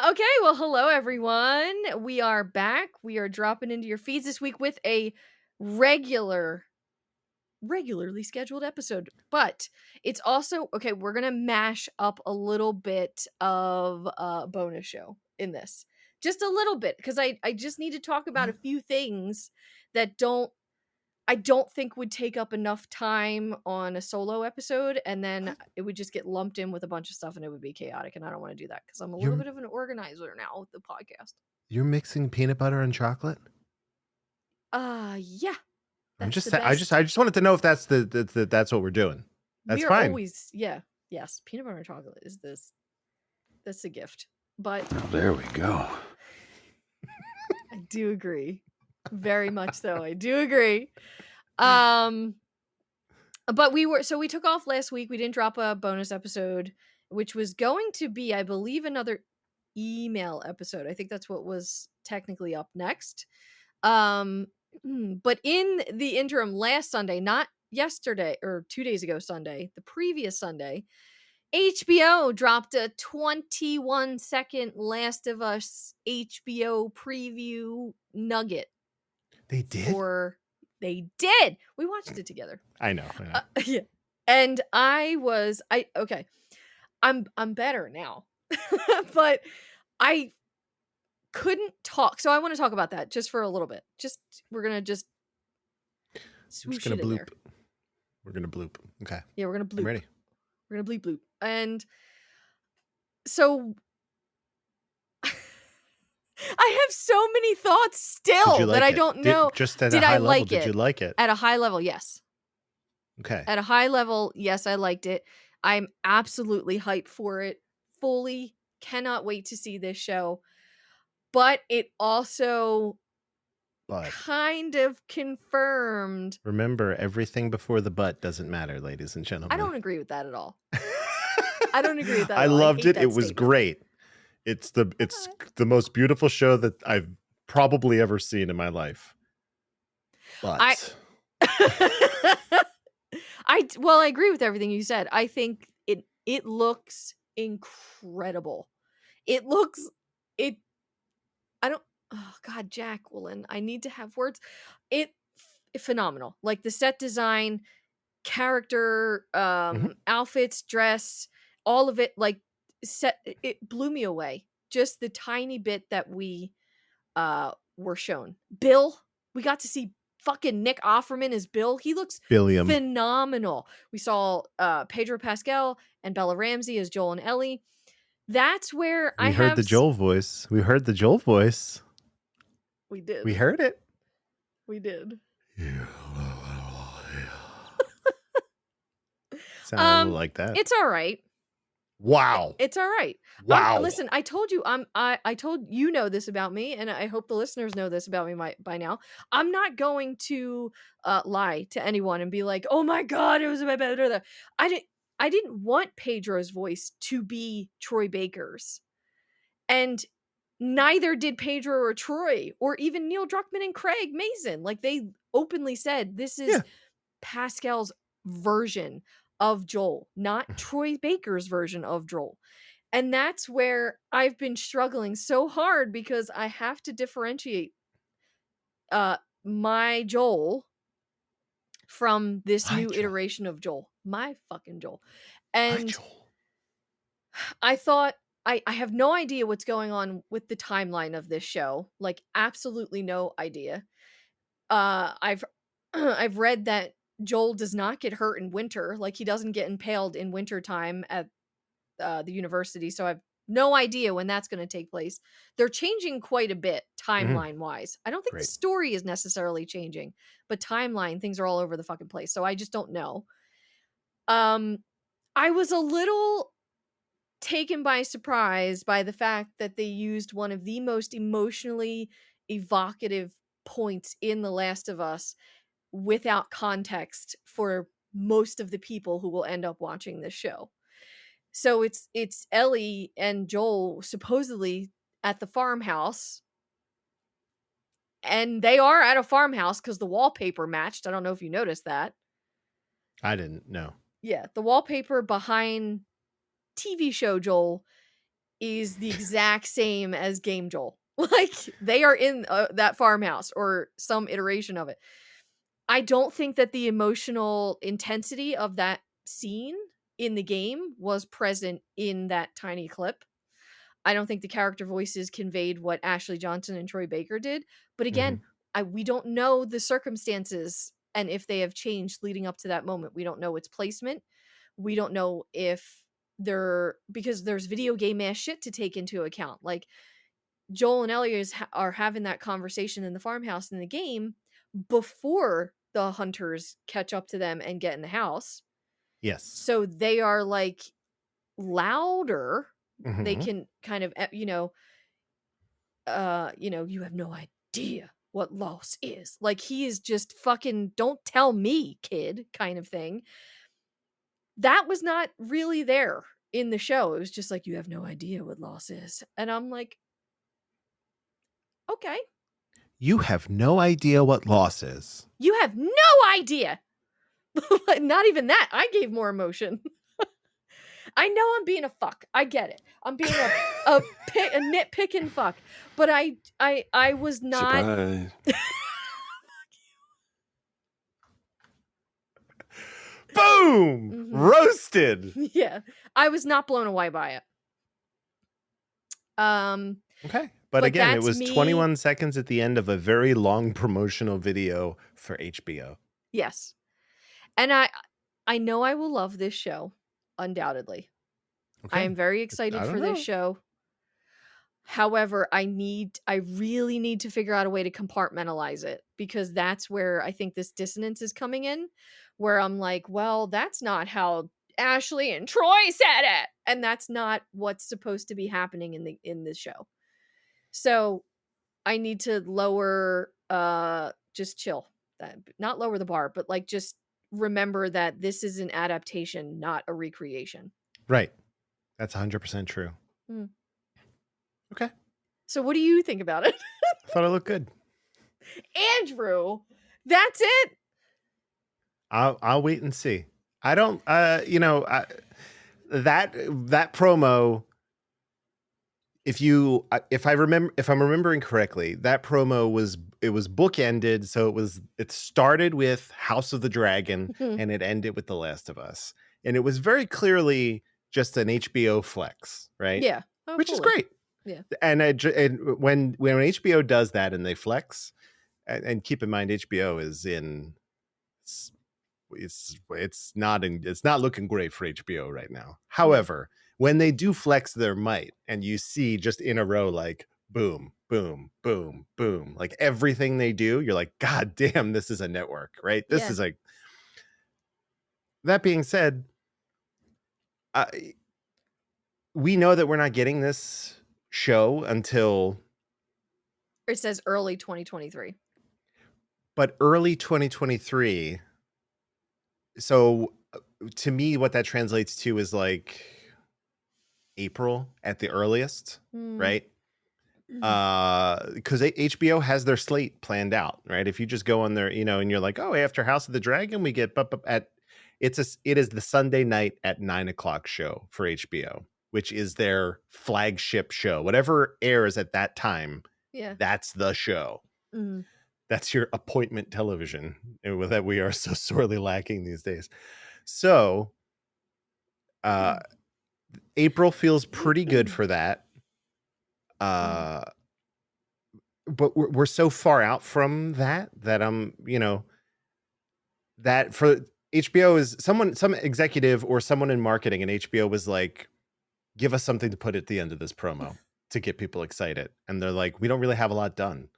Okay, well, hello everyone. We are back. We are dropping into your feeds this week with a regularly scheduled episode. But it's also okay, we're gonna mash up a little bit of bonus show in this. Just a little bit, because I just need to talk about a few things that I don't think would take up enough time on a solo episode, and then it would just get lumped in with a bunch of stuff and it would be chaotic, and I don't want to do that because I'm a little bit of an organizer now with the podcast. You're mixing peanut butter and chocolate? Yeah. I just wanted to know if that's that's what we're doing. That's we are fine. Always, yes, peanut butter and chocolate is that's a gift. But there we go. I do agree. Very much so. I do agree. But we took off last week. We didn't drop a bonus episode, which was going to be, I believe, another email episode. I think that's what was technically up next. But in the interim, last Sunday, not yesterday or 2 days ago Sunday, the previous Sunday, HBO dropped a 21-second Last of Us HBO preview nugget. They did? They did. We watched it together. I know. Yeah. And okay. I'm better now. But I couldn't talk. So I want to talk about that just for a little bit. We're going to swoosh it in there. We're going to bloop. Okay. Yeah, we're going to bloop. I'm ready. We're going to bleep bloop. And so I have so many thoughts still that I don't know. Did I like it? Did you like it? At a high level, yes. Okay. At a high level, yes, I liked it. I'm absolutely hyped for it. Fully cannot wait to see this show. But it also kind of confirmed. Remember, everything before the but doesn't matter, ladies and gentlemen. I don't agree with that at all. I don't agree with that. I loved it. It was great. It's the most beautiful show that I've probably ever seen in my life. But I agree with everything you said. I think it looks incredible. Oh God, Jacqueline, I need to have words. Phenomenal. Like the set design, character, outfits, dress, all of it, like it blew me away. Just the tiny bit that we were shown. Bill, we got to see fucking Nick Offerman as Bill. He looks phenomenal. We saw Pedro Pascal and Bella Ramsey as Joel and Ellie. That's where we heard the Joel voice. We heard the Joel voice. We did. We heard it. We did. Sound a little like that. It's all right. Wow. It's all right. Wow. Listen, I told you, I told you know this about me, and I hope the listeners know this about me by now. I'm not going to lie to anyone and be like, oh my God, it was a bit better. I didn't want Pedro's voice to be Troy Baker's. And neither did Pedro or Troy or even Neil Druckmann and Craig Mazin. Like, they openly said this is Pascal's version of Joel, not Troy Baker's version of Joel. And that's where I've been struggling so hard, because I have to differentiate my Joel from this new iteration of Joel. My fucking Joel. And I thought, I have no idea what's going on with the timeline of this show. Like, absolutely no idea. I've read that Joel does not get hurt in winter. Like, he doesn't get impaled in wintertime at the university. So No idea when that's gonna take place. They're changing quite a bit Mhm. timeline-wise. I don't think the Great. story is necessarily changing, but timeline, things are all over the fucking place, so I just don't know. Um, I was a little taken by surprise by the fact that they used one of the most emotionally evocative points in The Last of Us without context for most of the people who will end up watching this show. So it's Ellie and Joel supposedly at the farmhouse, and they are at a farmhouse because the wallpaper matched. I don't know if you noticed that. I didn't know. Yeah, the wallpaper behind TV show Joel is the exact same as game Joel. Like, they are in, that farmhouse or some iteration of it. I don't think that the emotional intensity of that scene in the game was present in that tiny clip. I don't think the character voices conveyed what Ashley Johnson and Troy Baker did, but again, Mhm. we don't know the circumstances and if they have changed leading up to that moment. We don't know its placement. We don't know if they're because there's video game-ass shit to take into account. Like, Joel and Ellie are having that conversation in the farmhouse in the game before the hunters catch up to them and get in the house. Yes. So they are, like, louder. They Mhm. can kind of, "You have no idea what loss is." Like, he is just fucking, "Don't tell me, kid," kind of thing. That was not really there in the show. It was just like, "You have no idea what loss is." And I'm like, "Okay. You have no idea what loss is. You have no idea." Not even that. I gave more emotion. I know I'm being a fuck. I get it. I'm being a nitpicking fuck, but I was not. Surprise. Boom! Mhm. Roasted. Yeah. I was not blown away by it. Um, Okay. But but again, it that's was me. 21 seconds at the end of a very long promotional video for HBO. Yes. And I know I will love this show, undoubtedly. I Okay. am very I excited don't for this know. show. However, I really need to figure out a way to compartmentalize it because that's where I think this dissonance is coming in, where I'm like, well, that's not how Ashley and Troy said it. And that's not what's supposed to be happening in this show. So I need to lower just chill. That not lower the bar, but like just remember that this is an adaptation, not a recreation. Right. That's 100% true. Mm. Okay. So what do you think about it? I thought it looked good. Andrew, that's it. I'll wait and see. I don't that promo, if I'm remembering correctly, that promo was bookended, so it started with House of the Dragon Mhm. and it ended with The Last of Us. And it was very clearly just an HBO flex, right? Yeah. Oh, Which is fully. great. Yeah. And when HBO does that and they flex, and keep in mind HBO is in it's not looking great for HBO right now. Yeah. However, when they do flex their might and you see just in a row like boom, boom, boom, boom, like everything they do, you're like, God damn, this is a network, right? This Yeah. is like that being said, we know that we're not getting this show until It says early 2023. but early 2023. So to me, what that translates to is like April at the earliest, Mm. right? Because HBO has their slate planned out, right? If you just go on there, and you're like, oh, after House of the Dragon, we get at it is the Sunday night at 9 o'clock show for HBO, which is their flagship show. Whatever airs at that time, Yeah. that's the show. Mhm. That's your appointment television, and with that we are so sorely lacking these days. So uh April feels pretty good for that. Mhm. Uh but we're so far out from that I'm, that for HBO is some executive or someone in marketing and HBO was like, give us something to put at the end of this promo to get people excited. And they're like, we don't really have a lot done.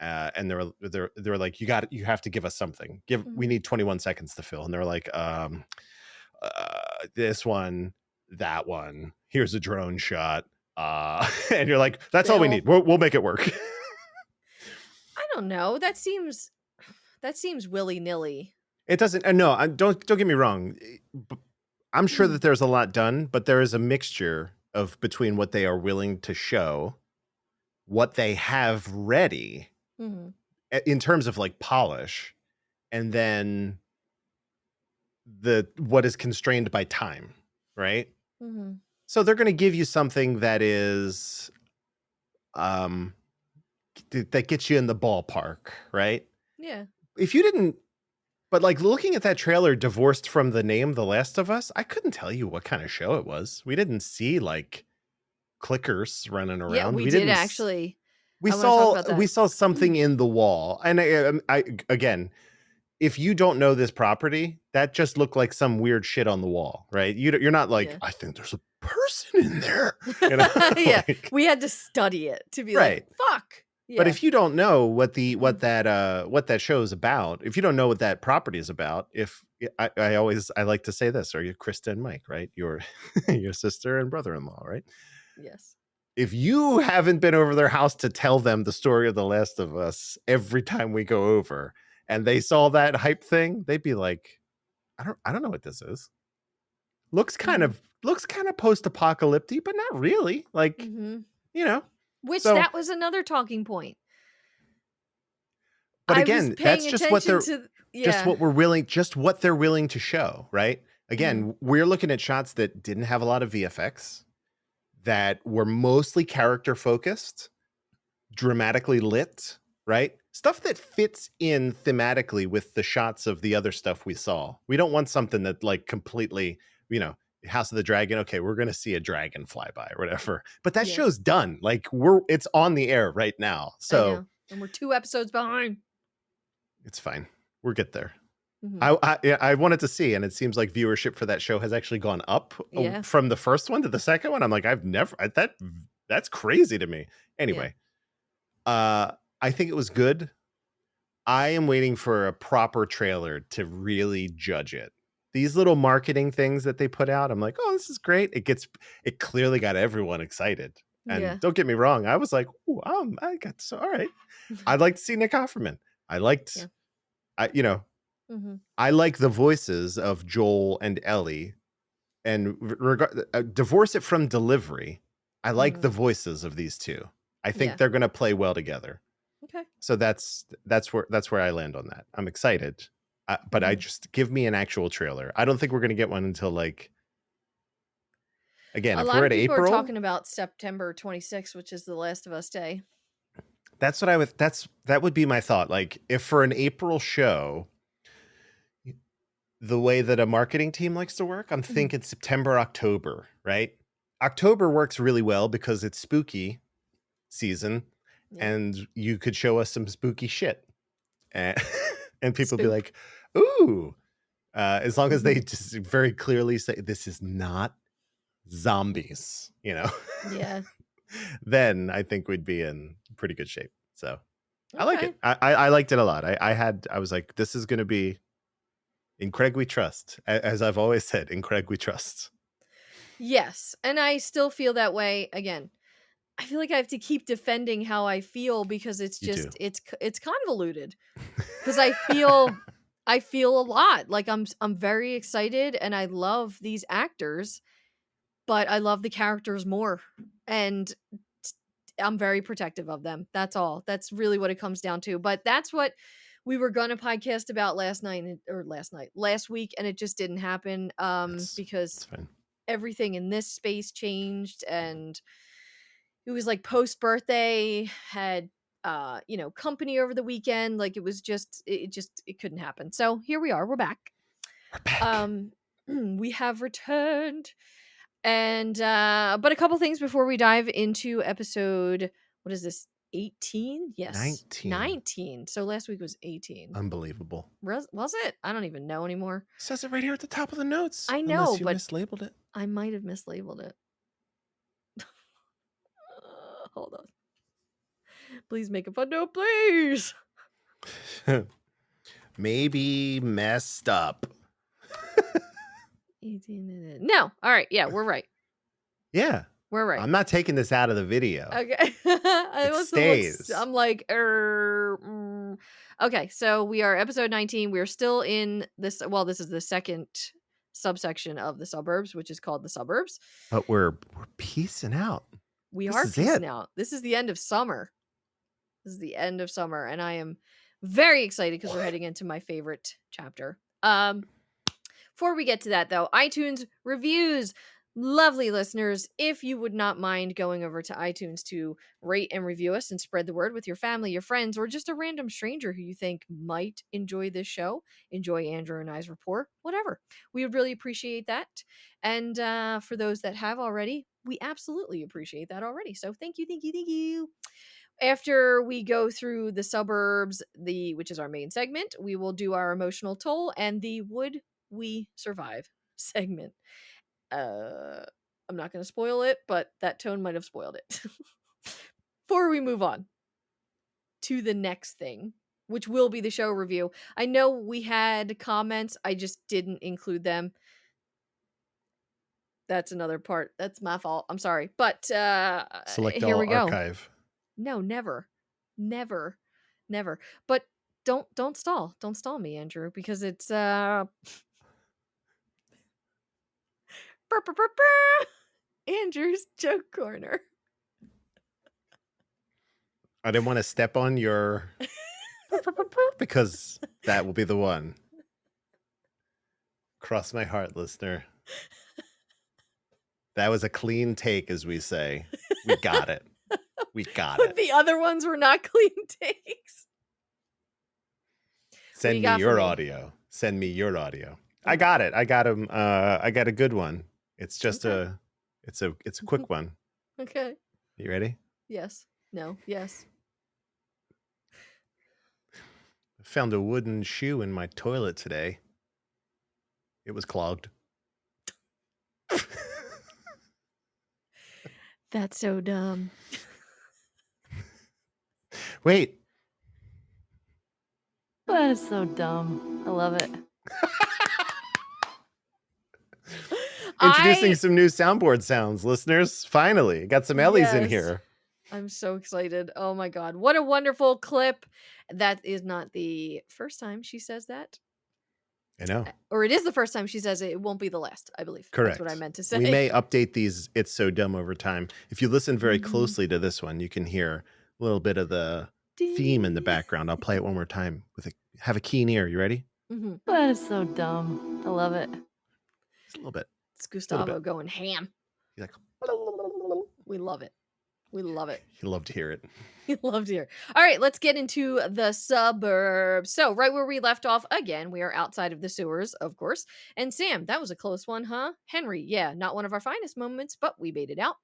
And they're like, you have to give us something. We Mhm. need 21 seconds to fill. And they're like, this one, that one. Here's a drone shot. And you're like, that's all we Bill. need. We'll make it work. I don't know. That seems willy-nilly. It doesn't. No, don't get me wrong. I'm sure that there's a lot done, but there is a mixture of between what they are willing to show, what they have ready Mhm. in terms of like polish, and then the what is constrained by time, right? Mhm. So they're going to give you something that is um that gets you in the ballpark, right? Yeah. If you didn't But like looking at that trailer divorced from the name The Last of Us, I couldn't tell you what kind of show it was. We didn't see like clickers running Yeah, around. we We did didn't actually. I wanna talk about we that. saw something in the wall. And I again, if you don't know this property, that just looked like some weird shit on the wall, right? You're not like, Yeah. I think there's a person in there, you know, Yeah, like we had to study it to be like, right. "Fuck." But Yeah. if you don't know Mhm. what that show is about, if you don't know what that property is about, if I like to say this, are you Krista and Mike, right? Your your sister and brother-in-law, right? Yes. If you haven't been over their house to tell them the story of The Last of Us every time we go over, and they saw that hype thing, they'd be like, I don't know what this is. Mhm. Looks kind of post-apocalyptic, but not really. Like, Mhm. you know. Which So, that was another talking point. but I was again, that's paying just what attention they're to just yeah. what we're willing just what they're willing to show, right? Mhm. Again, we're looking at shots that didn't have a lot of VFX, that were mostly character focused, dramatically lit, right? Stuff that fits in thematically with the shots of the other stuff we saw. We don't want something that like completely, you know, House of the Dragon, okay, we're going to see a dragon fly by or whatever. But that Yeah, show's done. Like it's on the air right now. I So, know, and we're 2 episodes behind. it's fine. We'll get there. Mhm. Yeah, I wanted to see, and it seems like viewership for that show has actually gone up Yeah, from the first one to the second one. I'm like, that's crazy to me. yeah. Anyway, I think it was good. I am waiting for a proper trailer to really judge it. These little marketing things that they put out, I'm like, oh, this is great. It clearly got everyone excited. And Yeah. don't get me wrong, I was like, oh, I got so all right. I'd like to see Nick Offerman. I liked, Yeah. I you know, Mhm. I like the voices of Joel and Ellie, and divorce it from delivery. I like the Mhm. voices of these two. I think Yeah. they're going to play well together. Okay. So that's where I land on that. I'm excited, but I Mhm. just give me an actual trailer. I don't think we're going to get one until like again, A if lot we're of at people are April, talking about September 26th, which is The Last of Us Day. that's what I would. That would be my thought. Like if for an April show, the way that a marketing team likes to work, I'm Mhm. thinking September, October, right? October works really well because it's spooky season Yeah. and you could show us some spooky shit. And, and people be Spook. like, ooh, as long as they Mhm. just very clearly say this is not zombies, Yeah. then I think we'd be in pretty good shape. So I like Okay. it. I liked it a lot. I was like, this is going to be in Craig we trust. As I've always said, in Craig we trust. Yes, and I still feel that way again. I feel like I have to keep defending how I feel because it's You do. just it's convoluted. 'Cause I feel a lot. Like I'm very excited and I love these actors, but I love the characters more. And t- I'm very protective of them. That's all. That's really what it comes down to. But that's what we were gonna podcast about last week, and it just didn't happen That's because fine. everything in this space changed, and it was like post birthday, had company over the weekend. Like it couldn't happen. So here we are, we're back. We're back. um we have returned. And but a couple things before we dive into episode, what is this, 18? Yes, 19. 19. So last week was 18. Unbelievable. Was it? I don't even know anymore. Says it right here at the top of the notes, I know, unless you but mislabeled it. I might have mislabeled it. Hold on. Please make a fun note, please. Maybe messed up. 18. No. All right. Yeah, we're right. Yeah. We're right. I'm not taking this out of the video. Okay. I It must have looked. stays. I'm like, Okay, so we are episode 19. We are still in this. Well, this is the second subsection of the suburbs, which is called the suburbs. But we're piecing out. We This are is piecing it. out. This is the end of summer. This is the end of summer, and I am very excited because we're heading into my favorite chapter. Before we get to that, though, iTunes reviews. Lovely listeners, if you would not mind going over to iTunes to rate and review us and spread the word with your family, your friends, or just a random stranger who you think might enjoy this show, enjoy Andrew and I's rapport, whatever. We would really appreciate that. And for those that have already, we absolutely appreciate that already. So thank you, thank you, thank you. After we go through the suburbs, which is our main segment, we will do our emotional toll and the would we survive segment. I'm not going to spoil it, but that tone might have spoiled it. Before we move on to the next thing, which will be the show review, I know we had comments, I just didn't include them. That's another part. That's my fault. I'm sorry. But Select here all we go. archive. No, never. Never. Never. But don't stall. Don't stall me, Andrew, because it's Andrew's joke corner. I didn't want to step on your because that will be the one. Cross my heart, listener. That was a clean take, as we say. We got it. We got But it. the other ones were not clean takes. Send me your audio. Send me your audio. I got it. I got him. I got a good one. It's just it's a quick one. Okay. You ready? Yes. No. Yes. I found a wooden shoe in my toilet today. It was clogged. That's so dumb. Wait. That is so dumb. I love it. Introducing some new soundboard sounds, listeners. Finally, got some Ellies in here. I'm so excited. Oh my God. What a wonderful clip. That is not the first time she says that. I know. Or it is the first time she says it. It won't be the last, I believe. Correct. That's what I meant to say. We may update these It's So Dumb over time. If you listen very closely to this one, you can hear a little bit of the theme in the background. I'll play it one more time. Have a keen ear. You ready? That is so dumb. I love it. Just a little bit. It's Gustavo going ham. He's like, we love it. We love it. You love to hear it. You love to hear. All right, let's get into the suburbs. So, right where we left off, again, we are outside of the sewers, of course. And Sam, that was a close one, huh? Henry, yeah, not one of our finest moments, but we made it out.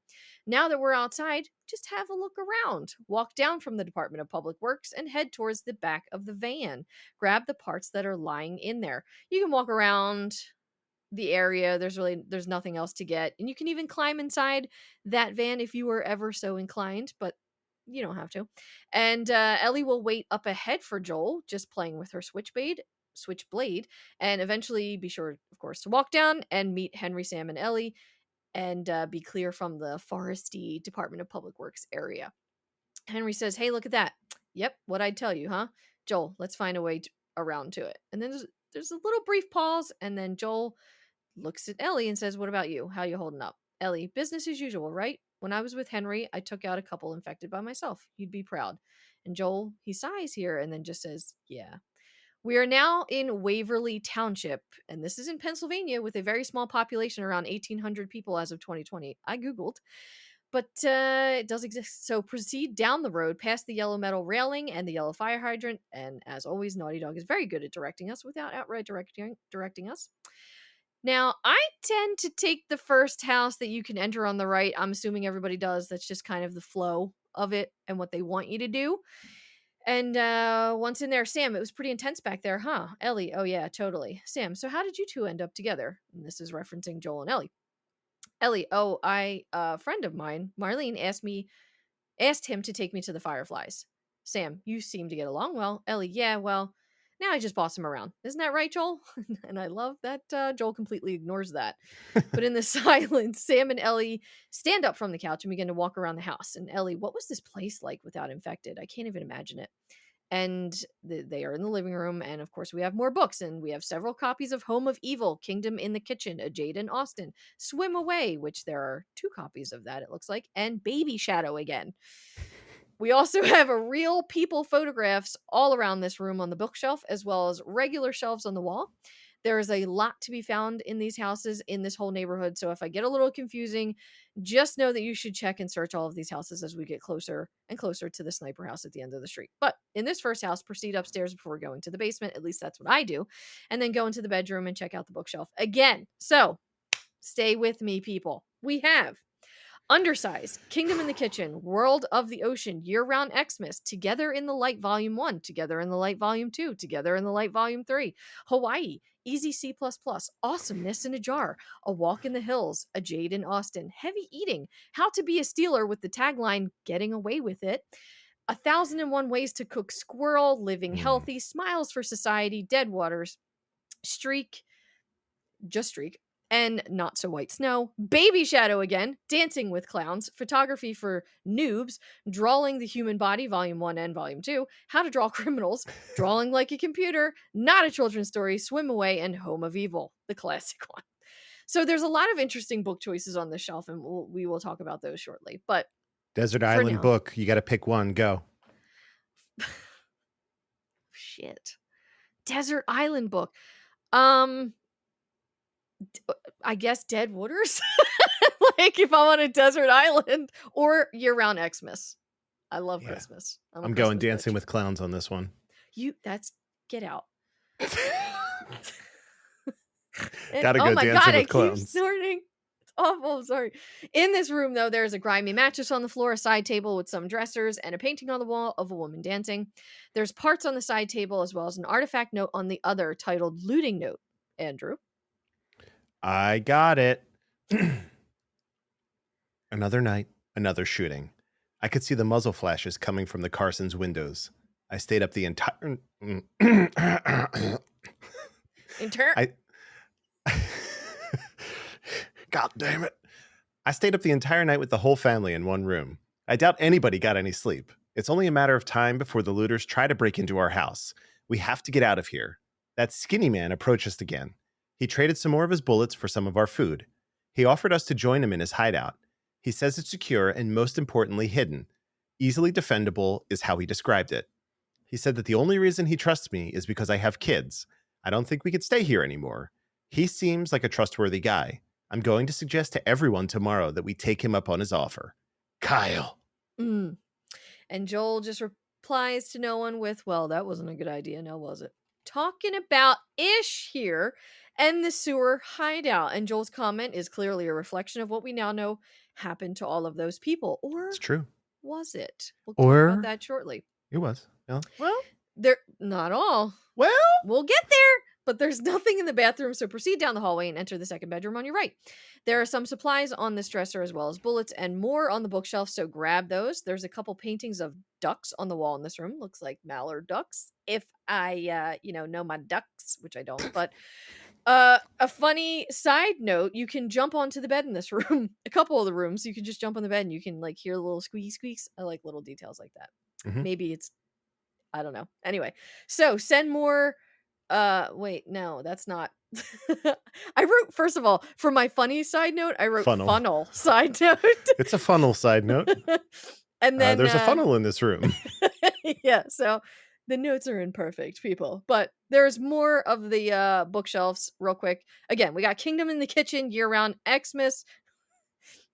Now that we're outside, just have a look around. Walk down from the Department of Public Works and head towards the back of the van. Grab the parts that are lying in there. You can walk around the area. There's nothing else to get, and you can even climb inside that van if you were ever so inclined, but you don't have to. And Ellie will wait up ahead for Joel, just playing with her switchblade, and eventually be sure, of course, to walk down and meet Henry, Sam, and Ellie, and be clear from the foresty Department of Public Works area. Henry says, "Hey, look at that." "Yep, what I'd tell you, huh? Joel, let's find a way around to it." And then there's a little brief pause, and then Joel looks at Ellie and says, "What about you? How you holding up?" "Ellie, business as usual, right? When I was with Henry, I took out a couple infected by myself. You'd be proud." And Joel, he sighs here and then just says, "Yeah." We are now in Waverly Township, and this is in Pennsylvania with a very small population, around 1,800 people as of 2020. I Googled. But it does exist. So proceed down the road past the yellow metal railing and the yellow fire hydrant. And as always, Naughty Dog is very good at directing us without outright directing us. Now, I tend to take the first house that you can enter on the right. I'm assuming everybody does. That's just kind of the flow of it and what they want you to do. And once in there, Sam, it was pretty intense back there, huh? Ellie, oh yeah, totally. Sam, so how did you two end up together? And this is referencing Joel and Ellie. Ellie, oh, a friend of mine, Marlene, asked me Asked him to take me to the Fireflies. Sam, you seem to get along well. Ellie, yeah, well, now I just boss him around. Isn't that right, Joel? And I love that Joel completely ignores that. But in the silence, Sam and Ellie stand up from the couch and begin to walk around the house. And Ellie, what was this place like without infected? I can't even imagine it. And they are in the living room. And of course, we have more books. And we have several copies of Home of Evil, Kingdom in the Kitchen, A Jade and Austen, Swim Away, which there are 2 copies of that, it looks like, and Baby Shadow again. We also have a real people photographs all around this room on the bookshelf, as well as regular shelves on the wall. There is a lot to be found in these houses in this whole neighborhood. So if I get a little confusing, just know that you should check and search all of these houses as we get closer and closer to the sniper house at the end of the street. But in this first house, proceed upstairs before going to the basement. At least that's what I do. And then go into the bedroom and check out the bookshelf again. So stay with me, people. We have Undersize, Kingdom in the Kitchen, World of the Ocean, Year-Round Xmas, Together in the Light Volume 1, Together in the Light Volume 2, Together in the Light Volume 3, Hawaii, Easy C++, Awesomeness in a Jar, A Walk in the Hills, A Jade in Austen, Heavy Eating, How to Be a Stealer with the tagline, Getting Away with It, 1001 Ways to Cook Squirrel, Living Mm. Healthy, Smiles for Society, Dead Waters, Streak, just Streak, and Not So White Snow, Baby Shadow again, Dancing with Clowns, Photography for Noobs, Drawing the Human Body, Volume 1 and Volume 2, How to Draw Criminals, Drawing Like a Computer, Not a Children's Story, Swim Away, and Home of Evil, the classic one. So there's a lot of interesting book choices on this shelf, and we will talk about those shortly. But Desert for Island now, book. You got to pick one. Go. shit. Desert Island book. Um, I guess Dead Waters. Like if I'm on a desert island or year-round Xmas. I love Yeah. Christmas. I'm a going Christmas Dancing bitch. with Clowns on this one. Get out. Gotta Oh go my Dancing god, I with keep Clowns. snorting. It's awful. I'm sorry. In this room, though, there's a grimy mattress on the floor, a side table with some dressers, and a painting on the wall of a woman dancing. There's parts on the side table as well as an artifact note on the other titled Looting Note. Andrew. I got it. Another night, another shooting. I could see the muzzle flashes coming from the Carson's windows. I stayed up the entire. I. God damn it. I stayed up the entire night with the whole family in one room. I doubt anybody got any sleep. It's only a matter of time before the looters try to break into our house. We have to get out of here. That skinny man approached us again. He traded some more of his bullets for some of our food. He offered us to join him in his hideout. He says it's secure and most importantly hidden. Easily defendable is how he described it. He said that the only reason he trusts me is because I have kids. I don't think we could stay here anymore. He seems like a trustworthy guy. I'm going to suggest to everyone tomorrow that we take him up on his offer. Kyle. And Joel just replies to no one with, well, that wasn't a good idea, now was it? Talking about Ish here and the sewer hideout. And Joel's comment is clearly a reflection of what we now know happened to all of those people. Or It's true. was it? We'll talk about Or that shortly. it was. Yeah. Well, They're not all. well, We'll get there, but there's nothing in the bathroom, so proceed down the hallway and enter the second bedroom on your right. There are some supplies on this dresser as well as bullets and more on the bookshelf, so grab those. There's a couple paintings of ducks on the wall in this room. Looks like mallard ducks, if I, know my ducks, which I don't. But a funny side note, you can jump onto the bed in this room. A couple of the rooms, you can just jump on the bed and you can, like, hear little squeaky squeaks. I like little details like that. Mhm. Maybe it's, I don't know. Anyway, so send more wait, no, that's not. I wrote, first of all, for my funny side note, I wrote funnel side note. It's a funnel side note. And then There's a funnel in this room. yeah, so the notes are imperfect, people. But there's more of the bookshelves real quick. Again, we got Kingdom in the Kitchen, Year-Round Xmas.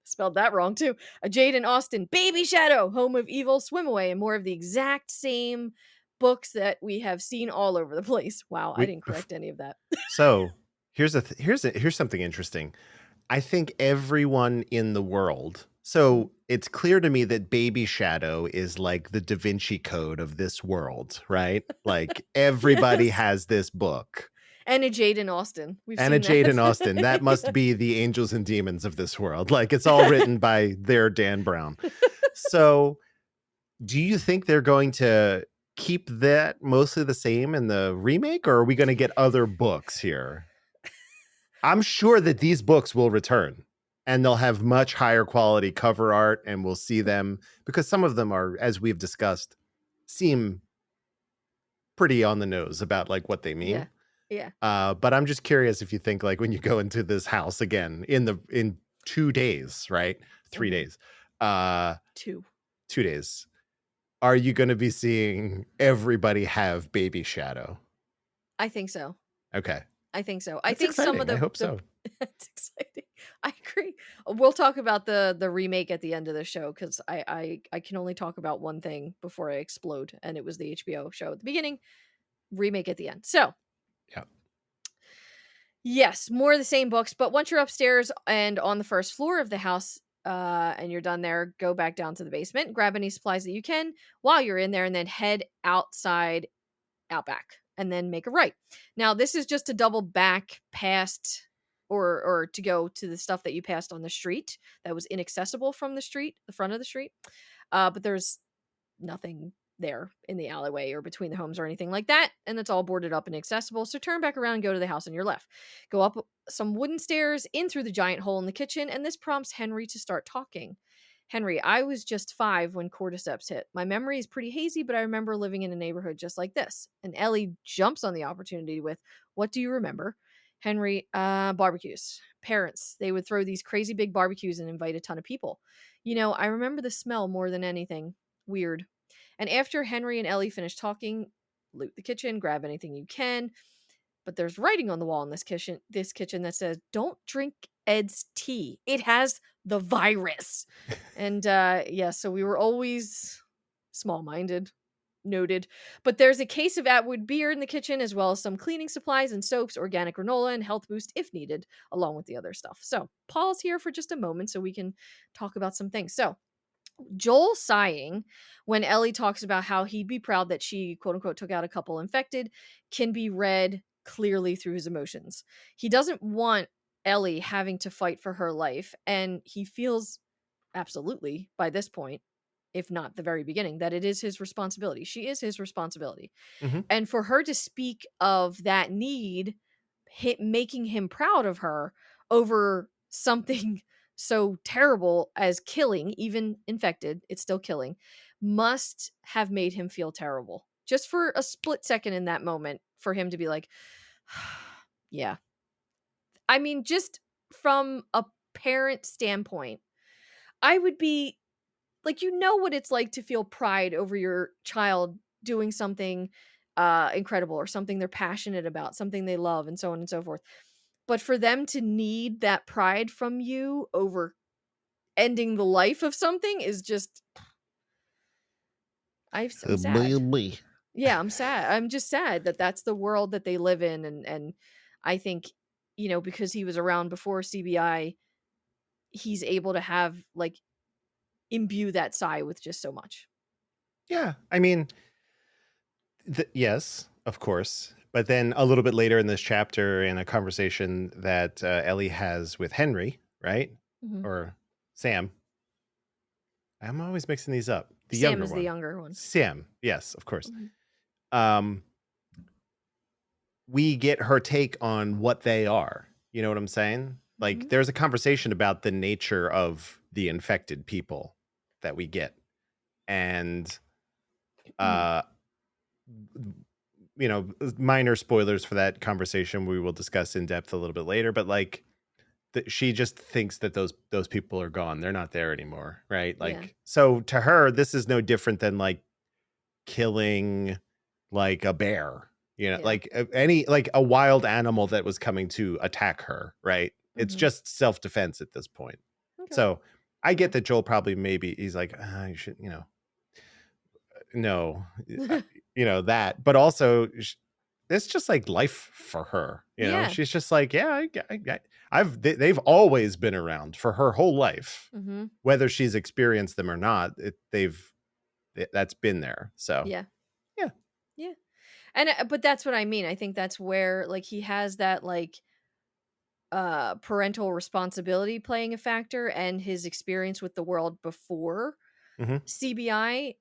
Spelled that wrong too. A Jade and Austen, Baby Shadow, Home of Evil, Swim Away, and more of the exact same books that we have seen all over the place. Wow, I didn't correct any of that. So here's something interesting. I think everyone in the world. So it's clear to me that Baby Shadow is like the Da Vinci Code of this world, right? Like everybody Yes. has this book. And a Jade and Austen. And a Jade and Austen. That must be the angels and demons of this world. Like it's all written by their Dan Brown. So Do you think they're going to keep that mostly the same in the remake, or are we gonna get other books here? I'm sure that these books will return, and they'll have much higher quality cover art, and we'll see them because some of them are, as we've discussed, seem pretty on the nose about, like, what they Yeah. mean. Yeah. But I'm just curious if you think, like, when you go into this house again in 2 days, right? 3 Mhm. days, uh, 2. 2 days, are you gonna be seeing everybody have baby shadow? I think so. Okay. I think so. I That's think some of exciting, I hope the so. it's exciting. I agree. We'll talk about the remake at the end of the show because I can only talk about one thing before I explode, and it was the HBO show at the beginning, remake at the end. So Yeah. yes, more of the same books, but once you're upstairs and on the first floor of the house, and you're done there, go back down to the basement, grab any supplies that you can while you're in there, and then head outside out back and then make a right. Now, this is just to double back past or to go to the stuff that you passed on the street that was inaccessible from the street, the front of the street. But there's nothing there in the alleyway or between the homes or anything like that, and it's all boarded up and accessible. So turn back around and go to the house on your left. Go up some wooden stairs in through the giant hole in the kitchen, and this prompts Henry to start talking. Henry, I was just 5 when cordyceps hit. My memory is pretty hazy, but I remember living in a neighborhood just like this. And Ellie jumps on the opportunity with, what do you remember? Henry, barbecues. Parents, they would throw these crazy big barbecues and invite a ton of people. You know, I remember the smell more than anything. Weird. And after Henry and Ellie finish talking, loot the kitchen, grab anything you can. But there's writing on the wall in this kitchen that says, "Don't drink Ed's tea. It has the virus." And yeah, so we were always small-minded. Noted. But there's a case of Atwood beer in the kitchen, as well as some cleaning supplies and soaps, organic granola, and health boost if needed, along with the other stuff. So Paul's here for just a moment so we can talk about some things. So Joel sighing when Ellie talks about how he'd be proud that she, quote unquote, took out a couple infected, can be read clearly through his emotions. He doesn't want Ellie having to fight for her life, and he feels absolutely by this point, if not the very beginning, that it is his responsibility. She is his responsibility. Mhm. And for her to speak of that need, making him proud of her over something so terrible as killing, even infected, it's still killing, must have made him feel terrible. Just for a split second in that moment, for him to be like, yeah. I mean, just from a parent standpoint, I would be like, you know what it's like to feel pride over your child doing something incredible or something they're passionate about, something they love, and so on and so forth. But for them to need that pride from you over ending the life of something is just I'm sad. Me. Yeah, I'm sad. I'm just sad that that's the world that they live in, and I think, because he was around before CBI, he's able to have, like, imbue that sigh with just so much. Yeah, I mean, yes, of course. But then a little bit later in this chapter, in a conversation that Ellie has with Henry, right? Mhm. Or Sam. I'm always mixing these up. The Sam younger is the one. younger one. Sam. Yes, of course. Mhm. Um, we get her take on what they are. You know what I'm saying? Like, Mhm. there's a conversation about the nature of the infected people that we get. And uh minor spoilers for that conversation we will discuss in depth a little bit later, but like she just thinks that those people are gone. They're not there anymore, right? Yeah. Like, so to her, this is no different than like killing like a bear, Yeah. like any like a wild animal that was coming to attack her, right? It's Mhm. just self-defense at this point. Okay. So I get Okay. that Joel probably maybe he's like, you should, no, uh, that, but also it's just like life for her. Yeah. She's just like, yeah, they've always been around for her whole life, Mhm. whether she's experienced them or not. That's been there. So Yeah. yeah. Yeah. And but that's what I mean. I think that's where, like, he has that, like, parental responsibility playing a factor, and his experience with the world before Hmm. CBI.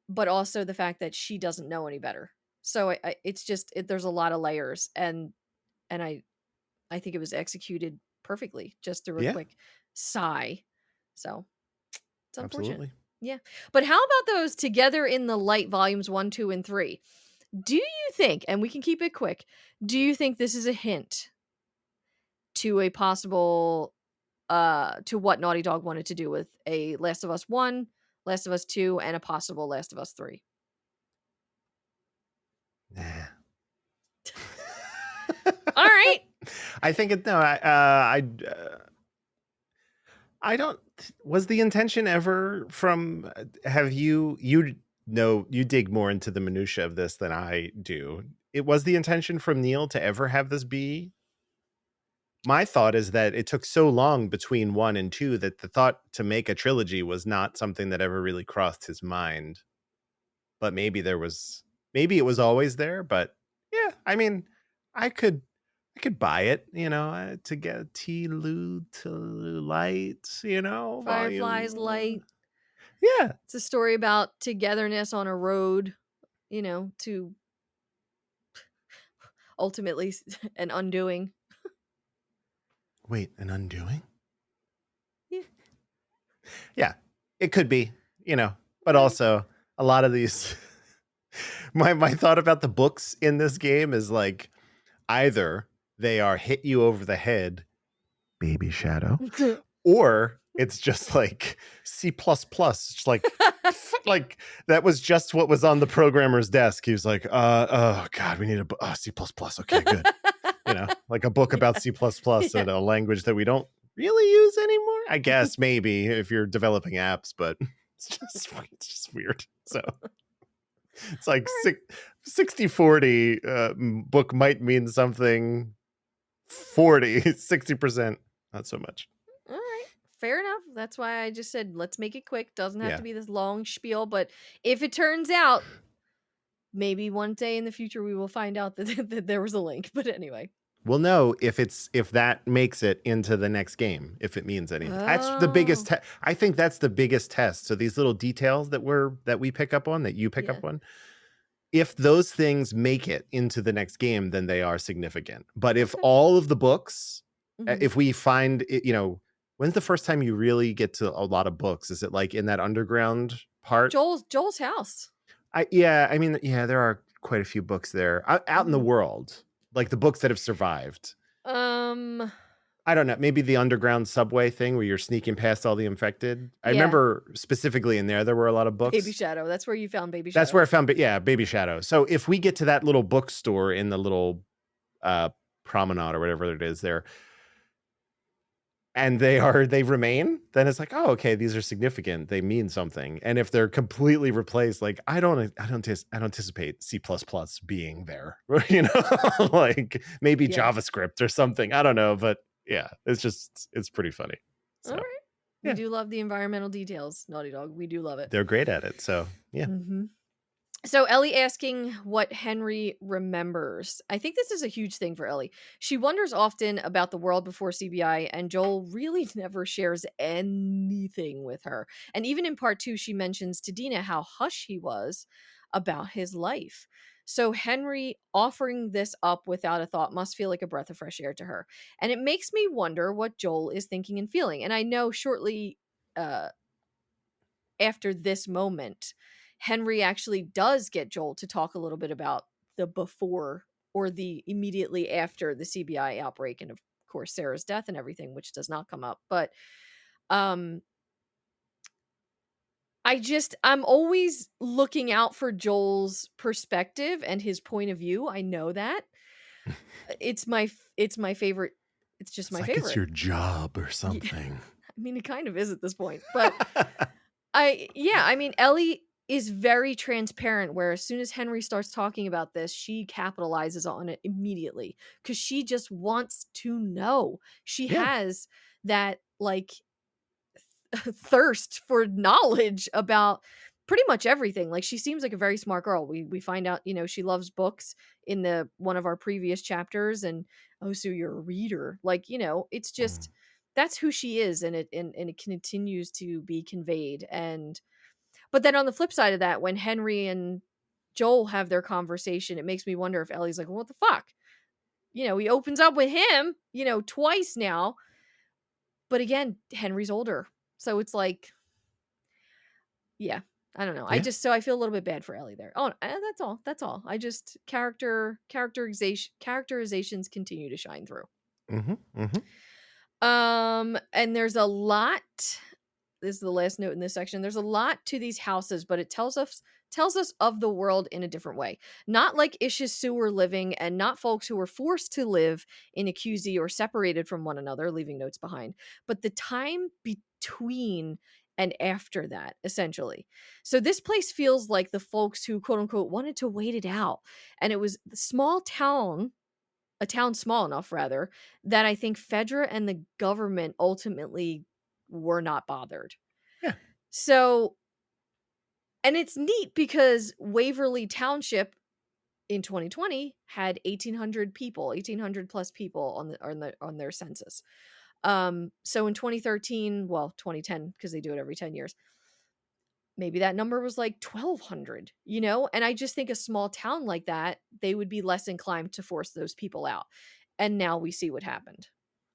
but also the fact that she doesn't know any better. So it's just there's a lot of layers, and I think it was executed perfectly just through a Yeah, quick sigh. So it's unfortunate. absolutely. Yeah. But how about those Together in the Light volumes 1, 2, and 3? Do you think, and we can keep it quick, do you think this is a hint to a possible to what Naughty Dog wanted to do with a Last of Us 1, Last of Us 2, and a possible Last of Us 3? Nah. All right. I think it no, I don't was the intention ever from have you know you dig more into the minutia of this than I do. It was the intention from Neil to ever have this be my thought is that it took so long between 1 and 2 that the thought to make a trilogy was not something that ever really crossed his mind. But maybe it was always there, but yeah, I mean, I could I could buy it, to get TLOU to Light, Firefly's volume Light. yeah. It's a story about togetherness on a road, to ultimately an undoing. Wait, an undoing? Yeah. Yeah, it could be, but All right. also a lot of these my thought about the books in this game is like either they are hit you over the head, baby shadow, or it's just like C++. It's like that was just what was on the programmer's desk. He was like, oh god, we need C++. Okay, good. Like a book about Yeah. C++ Yeah. and a language that we don't really use anymore. I guess maybe if you're developing apps, but it's just weird. So it's like All right. 60/40 book might mean something 60%, not so much. All right. Fair enough. That's why I just said let's make it quick. Doesn't have to Yeah. be this long spiel, but if it turns out maybe one day in the future we will find out that, that there was a link. But anyway. We'll know if that makes it into the next game, if it means anything. That's the biggest Oh, I think that's the biggest test. So these little details that we pick up on, that you pick yeah. up on, if those things make it into the next game, then they are significant. But if Okay. all of the books, Hmm. if we find it, when's the first time you really get to a lot of books? Is it like in that underground part? Joel's house. Yeah, I mean, yeah, there are quite a few books there out in the Hmm. world, like the books that have survived. Um. I don't know, maybe the underground subway thing where you're sneaking past all the infected. I Yeah. remember specifically in there were a lot of Baby books. Shadow. That's where you found Baby That's Shadow. where I found, yeah, Baby Shadow. So if we get to that little bookstore in the little uh, promenade or whatever it is there, and they remain, then it's like, oh, okay, these are significant. They mean something. And if they're completely replaced, like I don't anticipate C++ being there, like maybe Yeah. JavaScript or something. I don't know, but yeah, it's pretty funny. All So right. We yeah, do love the environmental details, Naughty Dog. We do love it. they're great at it. So yeah. Hmm. So Ellie asking what Henry remembers. I think this is a huge thing for Ellie. She wonders often about the world before CBI, and Joel really never shares anything with her. And even in part 2, she mentions to Dina how hush he was about his life. So Henry offering this up without a thought must feel like a breath of fresh air to her. And it makes me wonder what Joel is thinking and feeling. And I know shortly uh after this moment, Henry actually does get Joel to talk a little bit about the before or the immediately after the CBI outbreak, and of course Sarah's death and everything, which does not come up. But um I'm always looking out for Joel's perspective and his point of view. I know that. It's my favorite. It's just It's my like it's favorite. your job or Yeah, something. I mean it kind of is at this point. But I mean, Ellie is very transparent where as soon as Henry starts talking about this, she capitalizes on it immediately cuz she just wants to know. She Yeah. has that like thirst for knowledge about pretty much everything. Like she seems like a very smart girl. We find out, she loves books in the one of our previous chapters, and oh, so you're a reader. Like, it's Mm. just that's who she is, and it continues to be conveyed. And But then on the flip side of that, when Henry and Joel have their conversation, it makes me wonder if Ellie's like, well, what the fuck? He opens up with him, twice now. But again, Henry's older. So it's like, yeah, I don't know. Yeah. I feel a little bit bad for Ellie there. Oh, that's all. That's all. I just characterizations continue to shine through. Mm-hmm. Mm-hmm. And there's a lot. This is the last note in this section. There's a lot to these houses, but it tells us of the world in a different way. Not like Ishizu were living, and not folks who were forced to live in a QZ or separated from one another, leaving notes behind, but the time between and after that, essentially. So this place feels like the folks who, quote unquote, wanted to wait it out. And it was the small town, a town small enough, rather, that I think Fedra and the government ultimately were not bothered. Yeah. So, and it's neat because Waverly Township in 2020 had 1,800 plus people on their census. So in 2013, well, 2010, because they do it every 10 years, maybe that number was like 1,200, And I just think a small town like that, they would be less inclined to force those people out. And now we see what happened.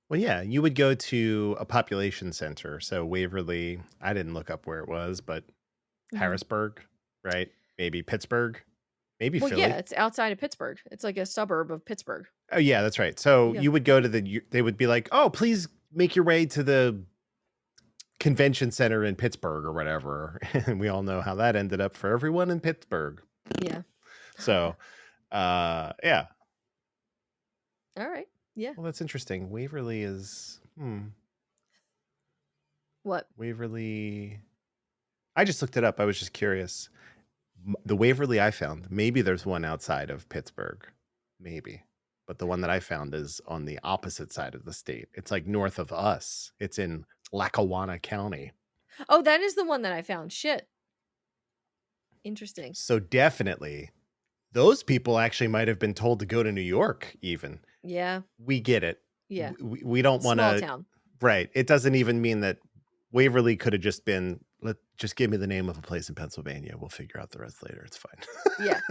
Well, yeah, you would go to a population center. So Waverly, I didn't look up where it was, but Harrisburg, right? Maybe Pittsburgh, maybe Well, Philly. yeah, it's outside of Pittsburgh. It's like a suburb of Pittsburgh. Oh, yeah, that's right. So Yeah. you would go to they would be like, oh, please make your way to the convention center in Pittsburgh or whatever. And we all know how that ended up for everyone in Pittsburgh. Yeah. So, yeah. All right. Yeah. Well, that's interesting. Waverly is, What? Waverly. I just looked it up. I was just curious. The Waverly I found, maybe there's one outside of Pittsburgh, maybe. But the one that I found is on the opposite side of the state. It's like north of us. It's in Lackawanna County. Oh, that is the one that I found. Shit. Interesting. So definitely, those people actually might have been told to go to New York even. Yeah. We get it. Yeah. We don't want to. Small town. Right. It doesn't even mean that Waverly could have just been, just give me the name of a place in Pennsylvania. We'll figure out the rest later. It's fine. Yeah.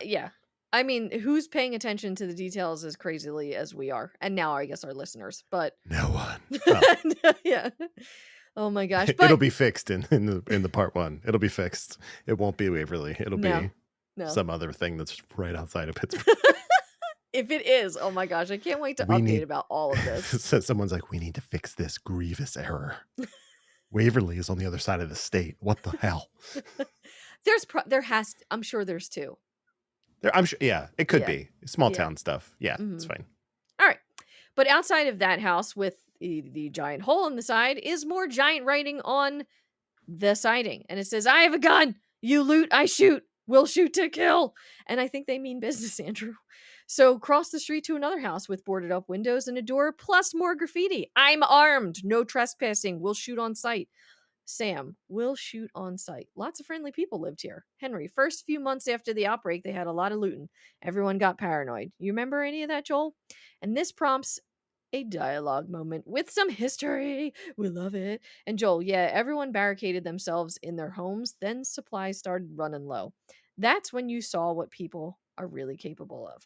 Yeah. I mean, who's paying attention to the details as crazily as we are? And now I guess our listeners, but no one. Oh. Yeah. Oh my gosh. But it'll be fixed in the part one. It'll be fixed. It won't be Waverly. It'll be some other thing that's right outside of Pittsburgh. If it is, oh my gosh, I can't wait to update about all of this. So someone's like, we need to fix this grievous error. Waverly is on the other side of the state. What the hell? I'm sure there's two. I'm sure. Yeah, it could be small town stuff. Yeah, it's fine. All right. But outside of that house with the giant hole in the side is more giant writing on the siding. And it says, I have a gun. You loot, I shoot. We'll shoot to kill. And I think they mean business, Andrew. So cross the street to another house with boarded up windows and a door, plus more graffiti. I'm armed. No trespassing. We'll shoot on sight. Sam, will shoot on sight. Lots of friendly people lived here. Henry, first few months after the outbreak, they had a lot of looting. Everyone got paranoid. You remember any of that, Joel? And this prompts a dialogue moment with some history. We love it. And Joel, yeah, everyone barricaded themselves in their homes. Then supplies started running low. That's when you saw what people are really capable of.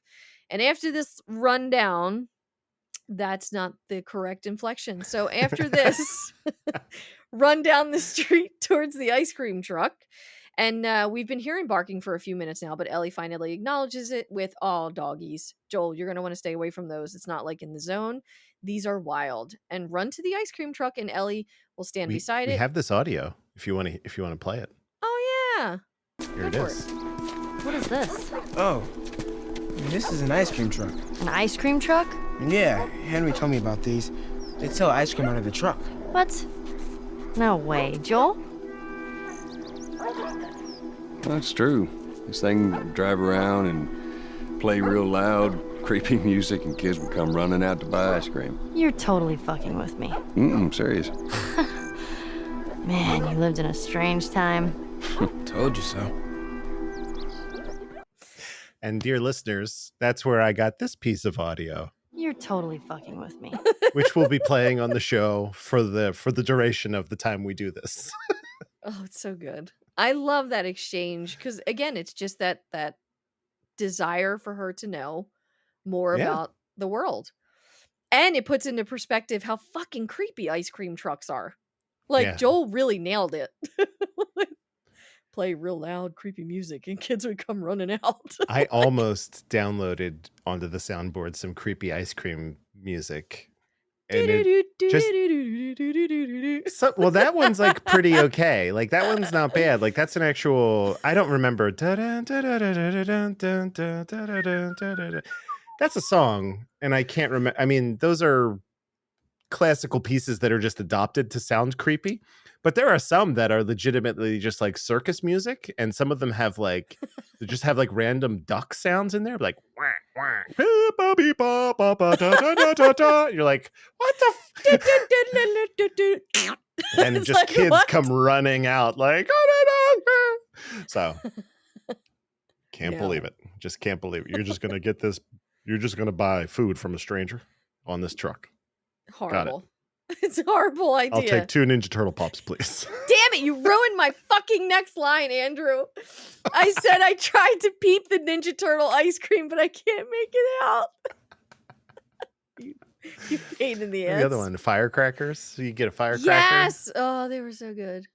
And after this rundown, that's not the correct inflection. So after this, run down the street towards the ice cream truck. And we've been hearing barking for a few minutes now, but Ellie finally acknowledges it with, oh, doggies. Joel, you're going to want to stay away from those. It's not like in the zone. These are wild. And run to the ice cream truck, and Ellie will stand beside it. We have this audio if you want to play it. Oh, yeah. Here it is. What is this? Oh, this is an ice cream truck. An ice cream truck? Yeah, Henry told me about these. They sell ice cream out of the truck. What? No way. Joel? That's true. This thing would drive around and play real loud, creepy music, and kids would come running out to buy ice cream. You're totally fucking with me. Serious. Man, you lived in a strange time. Told you so. And dear listeners, that's where I got this piece of audio. You're totally fucking with me. Which will be playing on the show for the duration of the time we do this. Oh, it's so good. I love that exchange because again, it's just that desire for her to know more Yeah, about the world. And it puts into perspective how fucking creepy ice cream trucks are. Like yeah. Joel really nailed it. Play real loud, creepy music, and kids would come running out. I almost downloaded onto the soundboard some creepy ice cream music, and it just so well that one's like pretty okay. Like that one's not bad. Like that's an actual. I don't remember. That's a song, and I can't remember. I mean, those are classical pieces that are just adopted to sound creepy, but there are some that are legitimately just like circus music, and some of them have like they just have like random duck sounds in there, like wah, wah, beep, ba, beep, ba, ba, ba, da, da, da, da, da. You're like, what the and It's just like, kids what? come running out like oh, no, no. So can't believe No. it. Just can't believe it. You're just gonna get this. You're just gonna buy food from a stranger on this truck. Got it. Horrible. It's a horrible I'll idea. take 2 Ninja Turtle Pops, please. Damn it, you ruined my fucking next line, Andrew. I said I tried to peep the Ninja Turtle ice cream, but I can't make it out. you pain in the ass. The other one, firecrackers. So you get a firecracker. Yes. Oh, they were so good.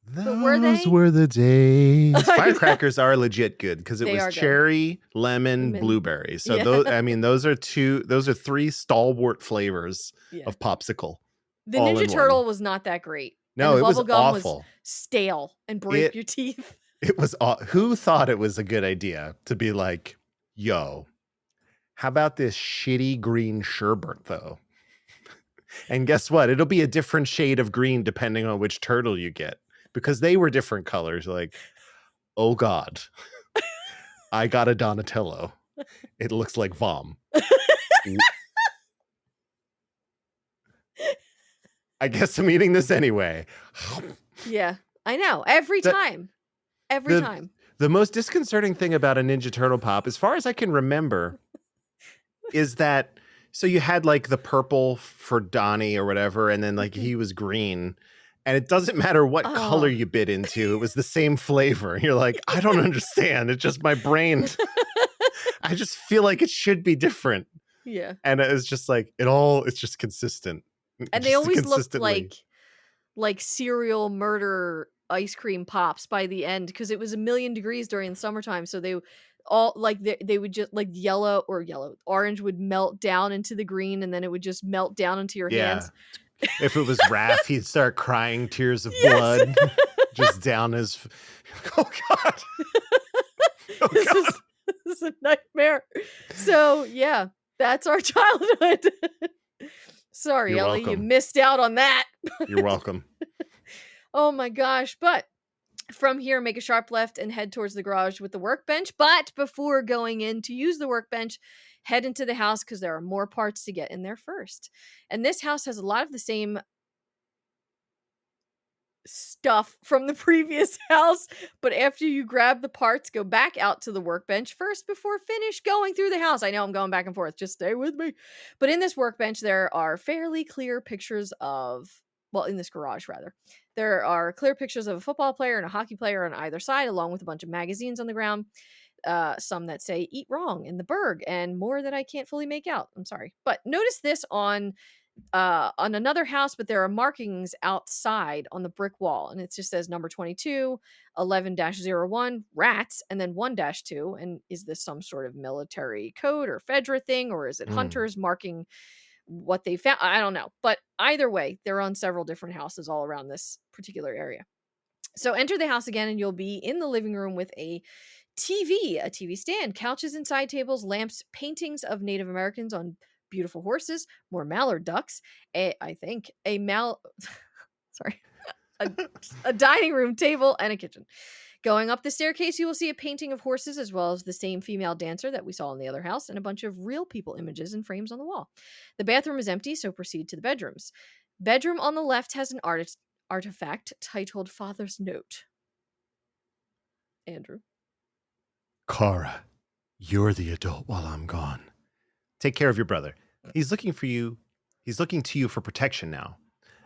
Those were they? were the days. Firecrackers are legit good because it They was are good. cherry, lemon, Lemon. blueberry. So Yeah. those are 3 stalwart flavors Yeah. of popsicle. The all in Ninja one. Turtle was not that great. No, and it the was bubble gum awful. was stale and break your teeth. It was who thought it was a good idea to be like, yo, how about this shitty green sherbet though? And guess what? It'll be a different shade of green depending on which turtle you get because they were different colors. Like, oh God, I got a Donatello. It looks like Vom. I guess I'm eating this anyway. Yeah, I know. Every time. Every time. The most disconcerting thing about a Ninja Turtle Pop, as far as I can remember, is that so you had like the purple for Donnie or whatever, and then like he was green. And it doesn't matter what color you bit into, it was the same flavor. You're like, I don't understand. It's just my brain. I just feel like it should be different. Yeah. And it's just like it's just consistent. And they always looked like cereal murder ice cream pops by the end because it was 1,000,000 degrees during the summertime. So they all like they would just like orange would melt down into the green and then it would just melt down into your hands. If it was Raph, he'd start crying tears of blood just down his. Oh God! Oh, this God. is a nightmare. So yeah, that's our childhood. Sorry, You're Ellie, you welcome. missed out on that. You're welcome. Oh my gosh. But from here, make a sharp left and head towards the garage with the workbench. But before going in to use the workbench, head into the house because there are more parts to get in there first. And this house has a lot of the same stuff from the previous house, but after you grab the parts, go back out to the workbench first before finish going through the house. I know I'm going back and forth, just stay with me. But in this workbench, there are fairly clear pictures of, well, in this garage rather, there are clear pictures of a football player and a hockey player on either side, along with a bunch of magazines on the ground. Some that say eat wrong in the Berg and more that I can't fully make out. I'm sorry. But notice this on another house, but there are markings outside on the brick wall, and it just says number 22, 11-01, rats, and then 1-2. And is this some sort of military code or Fedra thing, or is it hunters marking what they found? I don't know. But either way, they're on several different houses all around this particular area. So enter the house again, and you'll be in the living room with a TV stand, couches and side tables, lamps, paintings of Native Americans on beautiful horses, more mallard ducks, a dining room table, and a kitchen. Going up the staircase, you will see a painting of horses as well as the same female dancer that we saw in the other house and a bunch of real people images and frames on the wall. The bathroom is empty, so proceed to the bedrooms. Bedroom on the left has an artifact titled Father's Note. Andrew. Kara, you're the adult while I'm gone. Take care of your brother. He's looking for you. He's looking to you for protection now.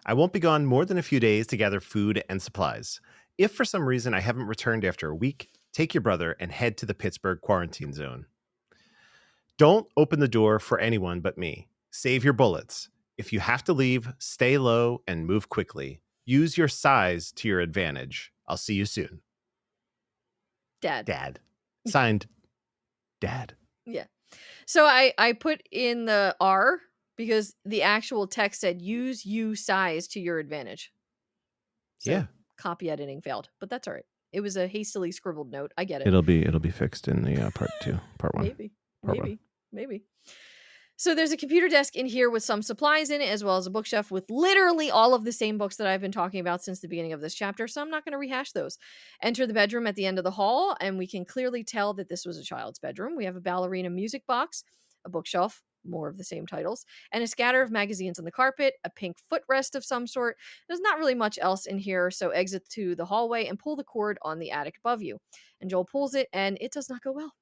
I won't be gone more than a few days to gather food and supplies. If for some reason I haven't returned after a week, take your brother and head to the Pittsburgh quarantine zone. Don't open the door for anyone but me. Save your bullets. If you have to leave, stay low and move quickly. Use your size to your advantage. I'll see you soon. Dad. Dad. Signed, Dad. Yeah. So I put in the R because the actual text said use you size to your advantage. So Yeah. copy editing failed, but that's all right. It was a hastily scribbled note. I get it. It'll be fixed in the part 1. Maybe. So there's a computer desk in here with some supplies in it, as well as a bookshelf with literally all of the same books that I've been talking about since the beginning of this chapter, so I'm not going to rehash those. Enter the bedroom at the end of the hall, and we can clearly tell that this was a child's bedroom. We have a ballerina music box, a bookshelf, more of the same titles, and a scatter of magazines on the carpet, a pink footrest of some sort. There's not really much else in here, so exit to the hallway and pull the cord on the attic above you. And Joel pulls it, and it does not go well.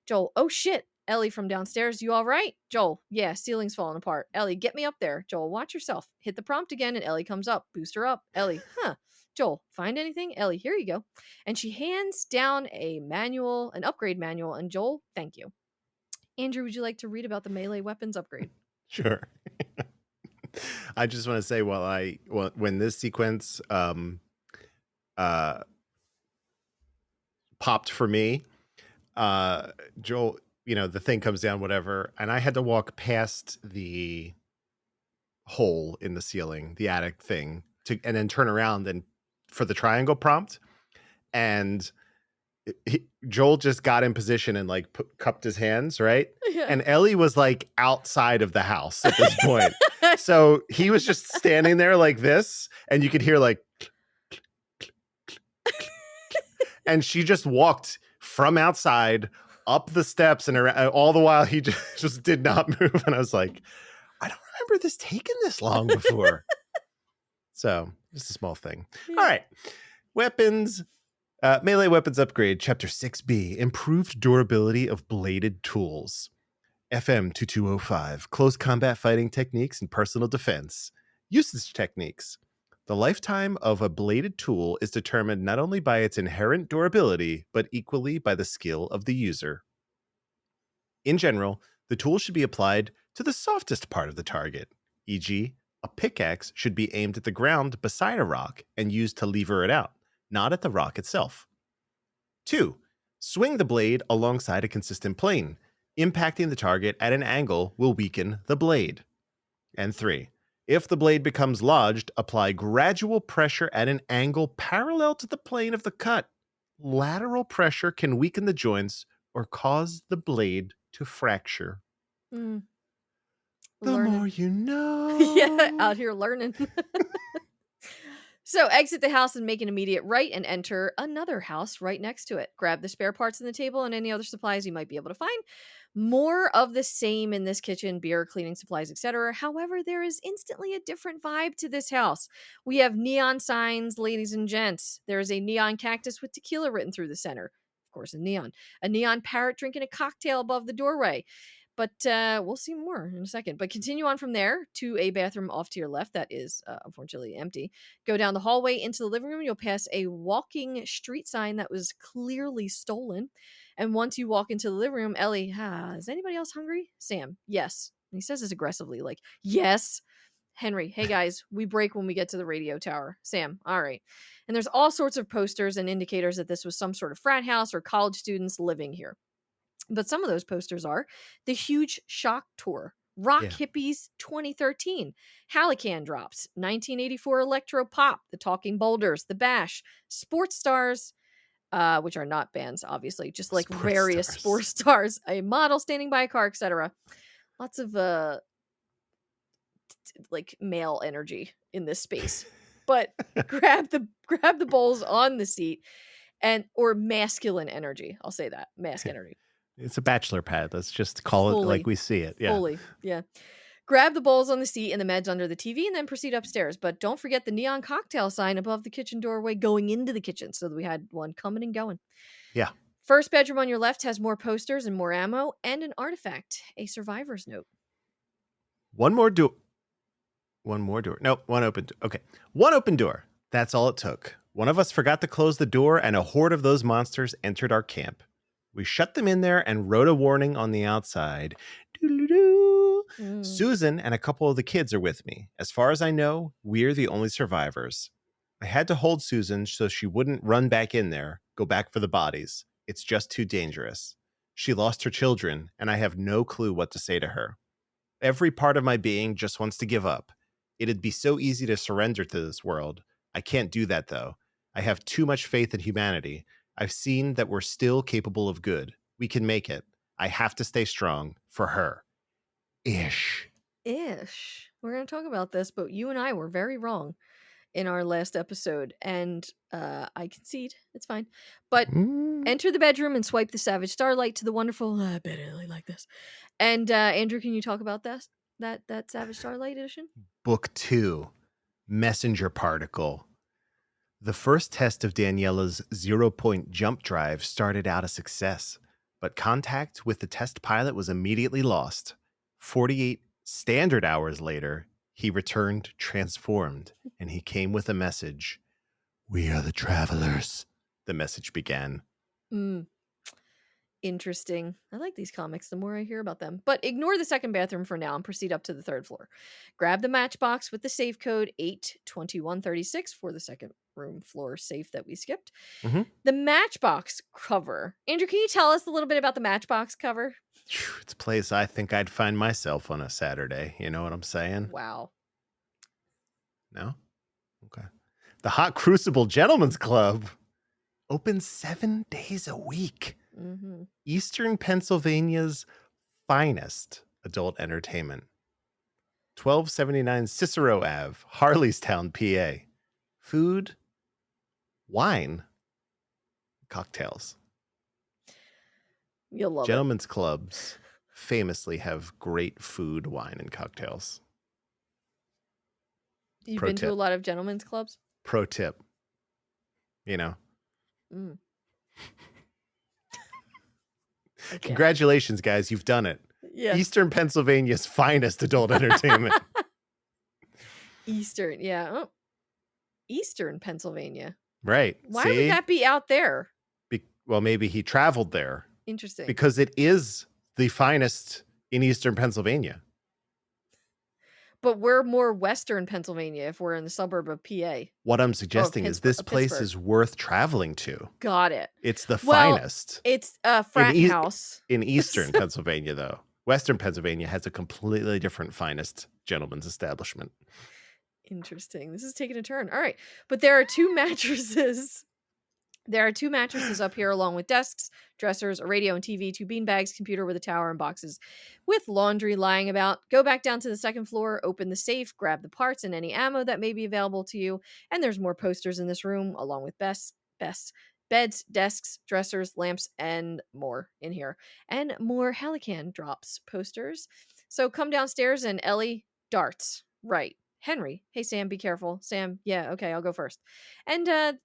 Joel, oh shit. Ellie from downstairs, you all right? Joel, yeah, ceiling's falling apart. Ellie, get me up there. Joel, watch yourself. Hit the prompt again, and Ellie comes up. Boost her up. Ellie, huh. Joel, find anything? Ellie, here you go. And she hands down an upgrade manual, and Joel, thank you. Andrew, would you like to read about the melee weapons upgrade? Sure. I just want to say when this sequence popped for me, Joel, the thing comes down, whatever, and I had to walk past the hole in the ceiling, the attic thing, and then turn around and for the triangle prompt, and Joel just got in position and like cupped his hands, right? Yeah. And Ellie was like outside of the house at this point. So he was just standing there like this, and you could hear like, and she just walked from outside up the steps and around, all the while he just did not move. And I was like, I don't remember this taking this long before. So just a small thing. Yeah. All right. Weapons. Melee weapons upgrade, Chapter 6B, improved durability of bladed tools. FM 2205, close combat fighting techniques and personal defense. Usage techniques. The lifetime of a bladed tool is determined not only by its inherent durability, but equally by the skill of the user. In general, the tool should be applied to the softest part of the target, e.g., a pickaxe should be aimed at the ground beside a rock and used to lever it out, not at the rock itself. 2. Swing the blade alongside a consistent plane. Impacting the target at an angle will weaken the blade. And 3. If the blade becomes lodged, apply gradual pressure at an angle parallel to the plane of the cut. Lateral pressure can weaken the joints or cause the blade to fracture. Mm. The Learning. more you know. Yeah, out here learning. So exit the house and make an immediate right and enter another house right next to it. Grab the spare parts on the table and any other supplies you might be able to find. More of the same in this kitchen, beer, cleaning supplies, etc. However, there is instantly a different vibe to this house. We have neon signs, ladies and gents. There is a neon cactus with tequila written through the center. Of course, a neon parrot drinking a cocktail above the doorway. But we'll see more in a second. But continue on from there to a bathroom off to your left that is unfortunately empty. Go down the hallway into the living room. You'll pass a walking street sign that was clearly stolen. And once you walk into the living room, Ellie, is anybody else hungry? Sam, yes. And he says this aggressively, like, yes. Henry, hey guys, we break when we get to the radio tower. Sam, all right. And there's all sorts of posters and indicators that this was some sort of frat house or college students living here. But some of those posters are the Huge Shock Tour, Rock Hippies 2013, Halican Drops, 1984 Electro Pop, The Talking Boulders, The Bash, Sports Stars, which are not bands, obviously, just like various sports stars, a model standing by a car, etc. Lots of like male energy in this space. But grab the bowls on the seat or masculine energy. I'll say that. Mask energy. It's a bachelor pad. Let's just call it like we see it. Yeah. Fully. Yeah. Grab the bowls on the seat and the meds under the TV and then proceed upstairs. But don't forget the neon cocktail sign above the kitchen doorway going into the kitchen. So that we had one coming and going. Yeah. First bedroom on your left has more posters and more ammo and an artifact, a survivor's note. One more door. Nope, one open door. Okay. One open door. That's all it took. One of us forgot to close the door, and a horde of those monsters entered our camp. We shut them in there and wrote a warning on the outside. Doo-doo-doo. Susan and a couple of the kids are with me. As far as I know, we're the only survivors. I had to hold Susan so she wouldn't run back in there, go back for the bodies. It's just too dangerous. She lost her children, and I have no clue what to say to her. Every part of my being just wants to give up. It'd be so easy to surrender to this world. I can't do that, though. I have too much faith in humanity. I've seen that we're still capable of good. We can make it. I have to stay strong for her. Ish. We're going to talk about this, but you and I were very wrong in our last episode, and I concede. It's fine. But enter the bedroom and swipe the Savage Starlight to the wonderful, I bet I like this. And Andrew, can you talk about that Savage Starlight edition? Book 2, Messenger Particle. The first test of Daniela's 0-point jump drive started out a success, but contact with the test pilot was immediately lost. 48 standard hours later, he returned transformed, and he came with a message. "We are the travelers," the message began. Interesting. I like these comics the more I hear about them. But ignore the second bathroom for now and proceed up to the third floor. Grab the matchbox with the safe code 82136 for the second room floor safe that we skipped. The matchbox cover. Andrew, can you tell us a little bit about the matchbox cover? It's a place I think I'd find myself on a Saturday. You know what I'm saying? Wow. No? Okay. The Hot Crucible Gentlemen's Club opens 7 days a week. Eastern Pennsylvania's finest adult entertainment. 1279 Cicero Ave, Harleystown, PA. Food, wine, cocktails. You'll love Gentlemen's clubs famously have great food, wine, and cocktails. You've been to a lot of gentlemen's clubs? Pro tip. You know. Congratulations, guys. You've done it. Yeah. Eastern Pennsylvania's finest adult entertainment. Eastern, yeah. Oh. Eastern Pennsylvania. Right. Why would that be out there? Well, maybe he traveled there. Interesting. Because it is the finest in Eastern Pennsylvania. But we're more Western Pennsylvania if we're in the suburb of PA. What I'm suggesting is this place is worth traveling to. Got it. It's the finest. It's a frat house. In Eastern Pennsylvania, though. Western Pennsylvania has a completely different finest gentleman's establishment. Interesting. This is taking a turn. All right. But there are 2 mattresses. There are 2 mattresses up here along with desks, dressers, a radio and TV, 2 beanbags, computer with a tower, and boxes with laundry lying about. Go back down to the second floor, open the safe, grab the parts and any ammo that may be available to you. And there's more posters in this room along with beds, desks, dressers, lamps, and more in here. And more Helican drops posters. So come downstairs and Ellie darts. Right. Henry. Hey, Sam, be careful. Sam. Yeah. Okay. I'll go first. And,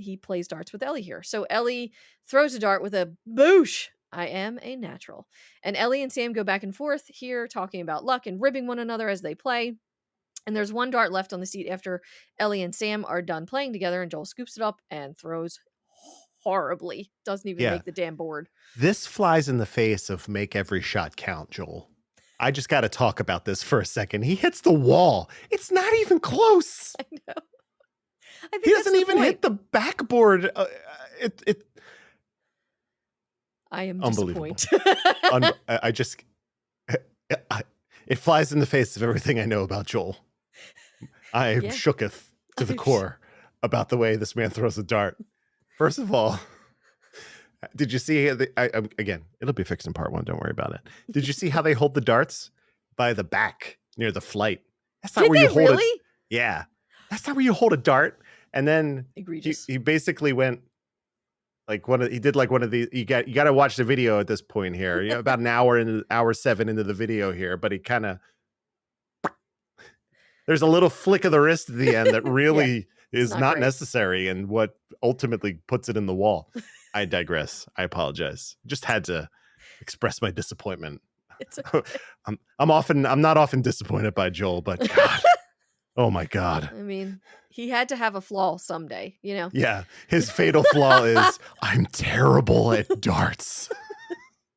he plays darts with Ellie here. So Ellie throws a dart with a boosh. I am a natural. And Ellie and Sam go back and forth here talking about luck and ribbing one another as they play. And there's 1 dart left on the seat after Ellie and Sam are done playing together, and Joel scoops it up and throws horribly. Doesn't even make the damn board. This flies in the face of make every shot count, Joel. I just got to talk about this for a second. He hits the wall. It's not even close. I know. I think he doesn't even hit the backboard. I am unbelievable. disappointed. It flies in the face of everything I know about Joel. I am shooketh to the core about the way this man throws a dart. First of all, did you see? Again, it'll be fixed in part 1. Don't worry about it. Did you see how they hold the darts by the back near the flight? That's not where you hold it. Yeah, that's not where you hold a dart. And then he basically went like he did like one of these. You got to watch the video at this point here. You know, about an hour 7 into the video here, but he kind of there's a little flick of the wrist at the end that really is not necessary, and what ultimately puts it in the wall. I digress. I apologize. Just had to express my disappointment. It's okay. I'm not often disappointed by Joel, but God. Oh my god. I mean, he had to have a flaw someday, you know? Yeah, his fatal flaw is I'm terrible at darts.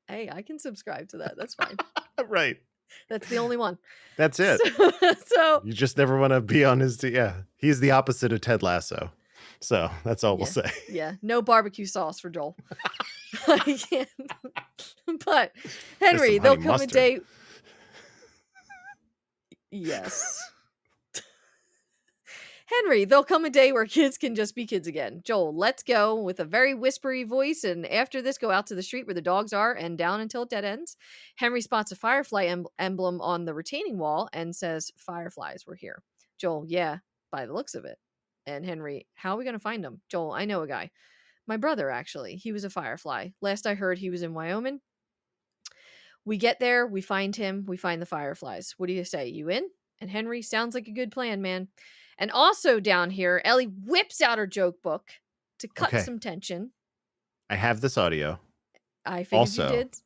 Hey, I can subscribe to that. That's fine. Right. That's the only one. That's it. So You just never want to be on his yeah. He's the opposite of Ted Lasso. So that's all we'll say. yeah, no barbecue sauce for Joel. I can't. But Henry, there'll honey come mustard. a day. Yes. Henry, there'll come a day where kids can just be kids again. Joel, let's go with a very whispery voice. And after this, go out to the street where the dogs are and down until it dead ends. Henry spots a firefly emblem on the retaining wall and says, "Fireflies were here." Joel, yeah, by the looks of it. And Henry, how are we going to find them? Joel, I know a guy. My brother, actually. He was a firefly. Last I heard, he was in Wyoming. We get there, we find him, we find the fireflies. What do you say? You in? And Henry, sounds like a good plan, man. And also down here, Ellie whips out her joke book to cut Okay. some tension. I have this audio. I figured Also, you did.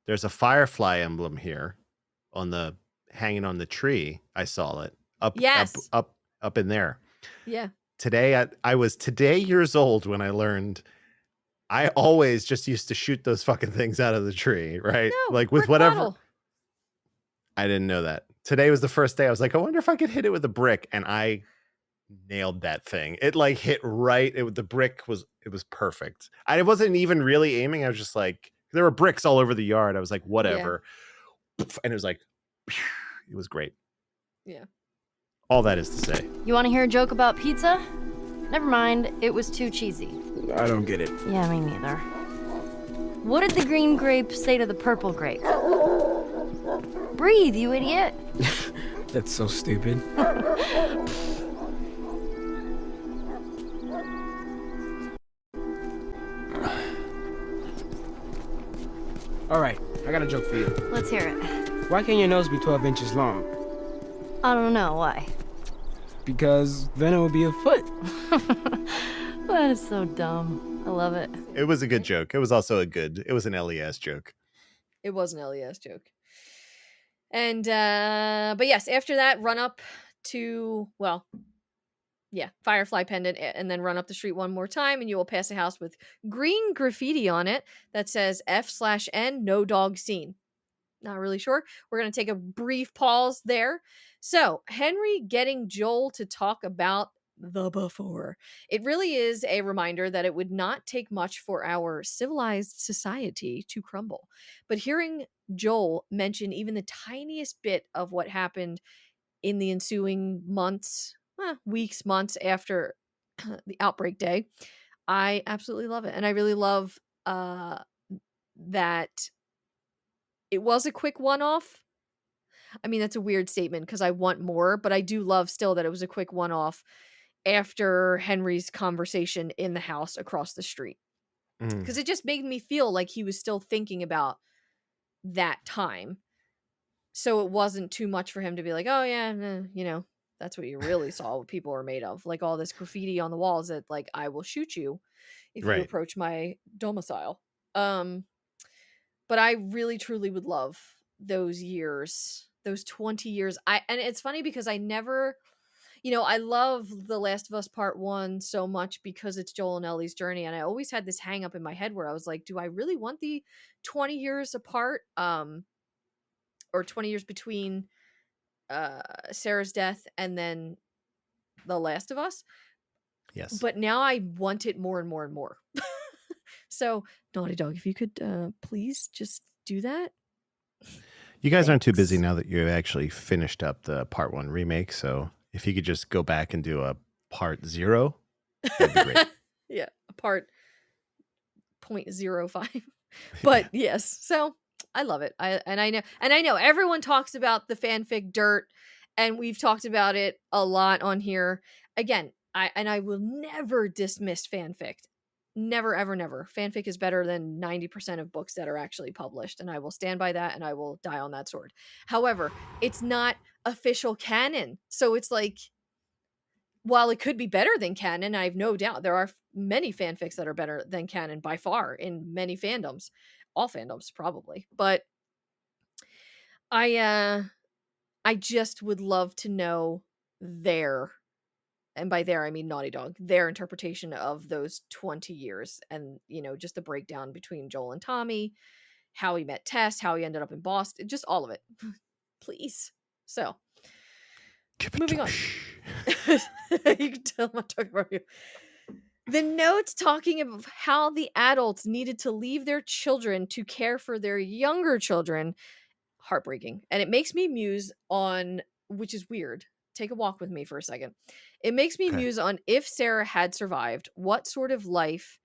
There's a firefly emblem here on the hanging on the tree. I saw it Yes. up in there. Yeah. Today I was today years old when I learned I always just used to shoot those fucking things out of the tree, right? No, Like with brick whatever. bottle. I didn't know that. Today was the first day I was like, I wonder if I could hit it with a brick, and I nailed that thing. It like hit right. The brick was perfect. I wasn't even really aiming. I was just like, there were bricks all over the yard. I was like, whatever. And it was like, it was great. Yeah. All that is to say. You want to hear a joke about pizza? Never mind, it was too cheesy. I don't get it. Yeah, me neither. What did the green grape say to the purple grape? Breathe, you idiot. That's so stupid. All right, I got a joke for you. Let's hear it. Why can't your nose be 12 inches long? I don't know, why? Because then it would be a foot. That is so dumb. I love it. It was a good joke. It was also it was an LES joke. It was an LES joke. And but yes, after that, run up to Firefly pendant, and then run up the street one more time, and you will pass a house with green graffiti on it that says F/N no dog seen. Not really sure. We're going to take a brief pause there. So, Henry getting Joel to talk about the before. It really is a reminder that it would not take much for our civilized society to crumble. But hearing Joel mention even the tiniest bit of what happened in the ensuing weeks, months after the outbreak day, I absolutely love it. And I really love that it was a quick one-off. I mean, that's a weird statement because I want more, but I do love still that it was a quick one-off after Henry's conversation in the house across the street. Because it just made me feel like he was still thinking about that time. So it wasn't too much for him to be like, oh yeah, that's what you really saw what people were made of. Like all this graffiti on the walls that like, I will shoot you if you approach my domicile. But I really truly would love those years, those 20 years. And it's funny because I never, I love The Last of Us Part 1 so much because it's Joel and Ellie's journey. And I always had this hang up in my head where I was like, do I really want the 20 years apart? Or 20 years between Sarah's death and then The Last of Us? Yes. But now I want it more and more and more. So, Naughty Dog, if you could please just do that. You guys aren't too busy now that you actually finished up the Part 1 remake, so if you could just go back and do a Part 0, that'd be great. Yeah, a Part 0.05. But yes, so I love it. I know everyone talks about the fanfic dirt, and we've talked about it a lot on here. Again, I will never dismiss fanfic. Never, ever, never. Fanfic is better than 90% of books that are actually published, and I will stand by that, and I will die on that sword. However, it's not official canon, so it's like, while it could be better than canon, I have no doubt there are many fanfics that are better than canon by far in many fandoms. All fandoms, probably. But I just would love to know their, and by there I mean Naughty Dog, their interpretation of those 20 years, and just the breakdown between Joel and Tommy, how he met Tess, how he ended up in Boston, just all of it. Please. So, Give it moving to on. me. You can tell I'm not talking about you. The notes talking about how the adults needed to leave their children to care for their younger children, heartbreaking. And it makes me muse on, which is weird. Take a walk with me for a second. It makes me Okay. muse on, if Sarah had survived, what sort of life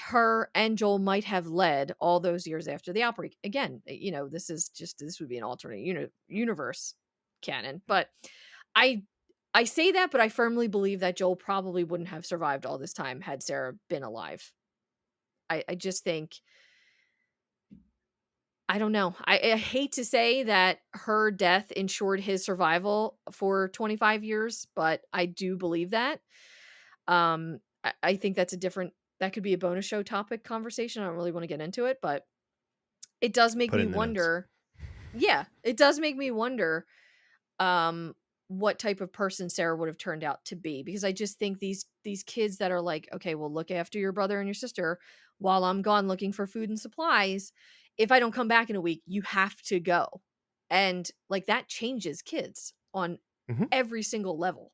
her and Joel might have led all those years after the outbreak. Again, this would be an alternate universe canon, but I I say that, but I firmly believe that Joel probably wouldn't have survived all this time had Sarah been alive. I just think, I don't know. I hate to say that her death ensured his survival for 25 years, but I do believe that. I think that could be a bonus show topic conversation. I don't really want to get into it, but it does make Put it me in the notes. wonder. Yeah, it does make me wonder um what type of person Sarah would have turned out to be, because I just think these kids that are like, okay, well, look after your brother and your sister while I'm gone looking for food and supplies. If I don't come back in a week, you have to go. And like, that changes kids on Mhm. every single level.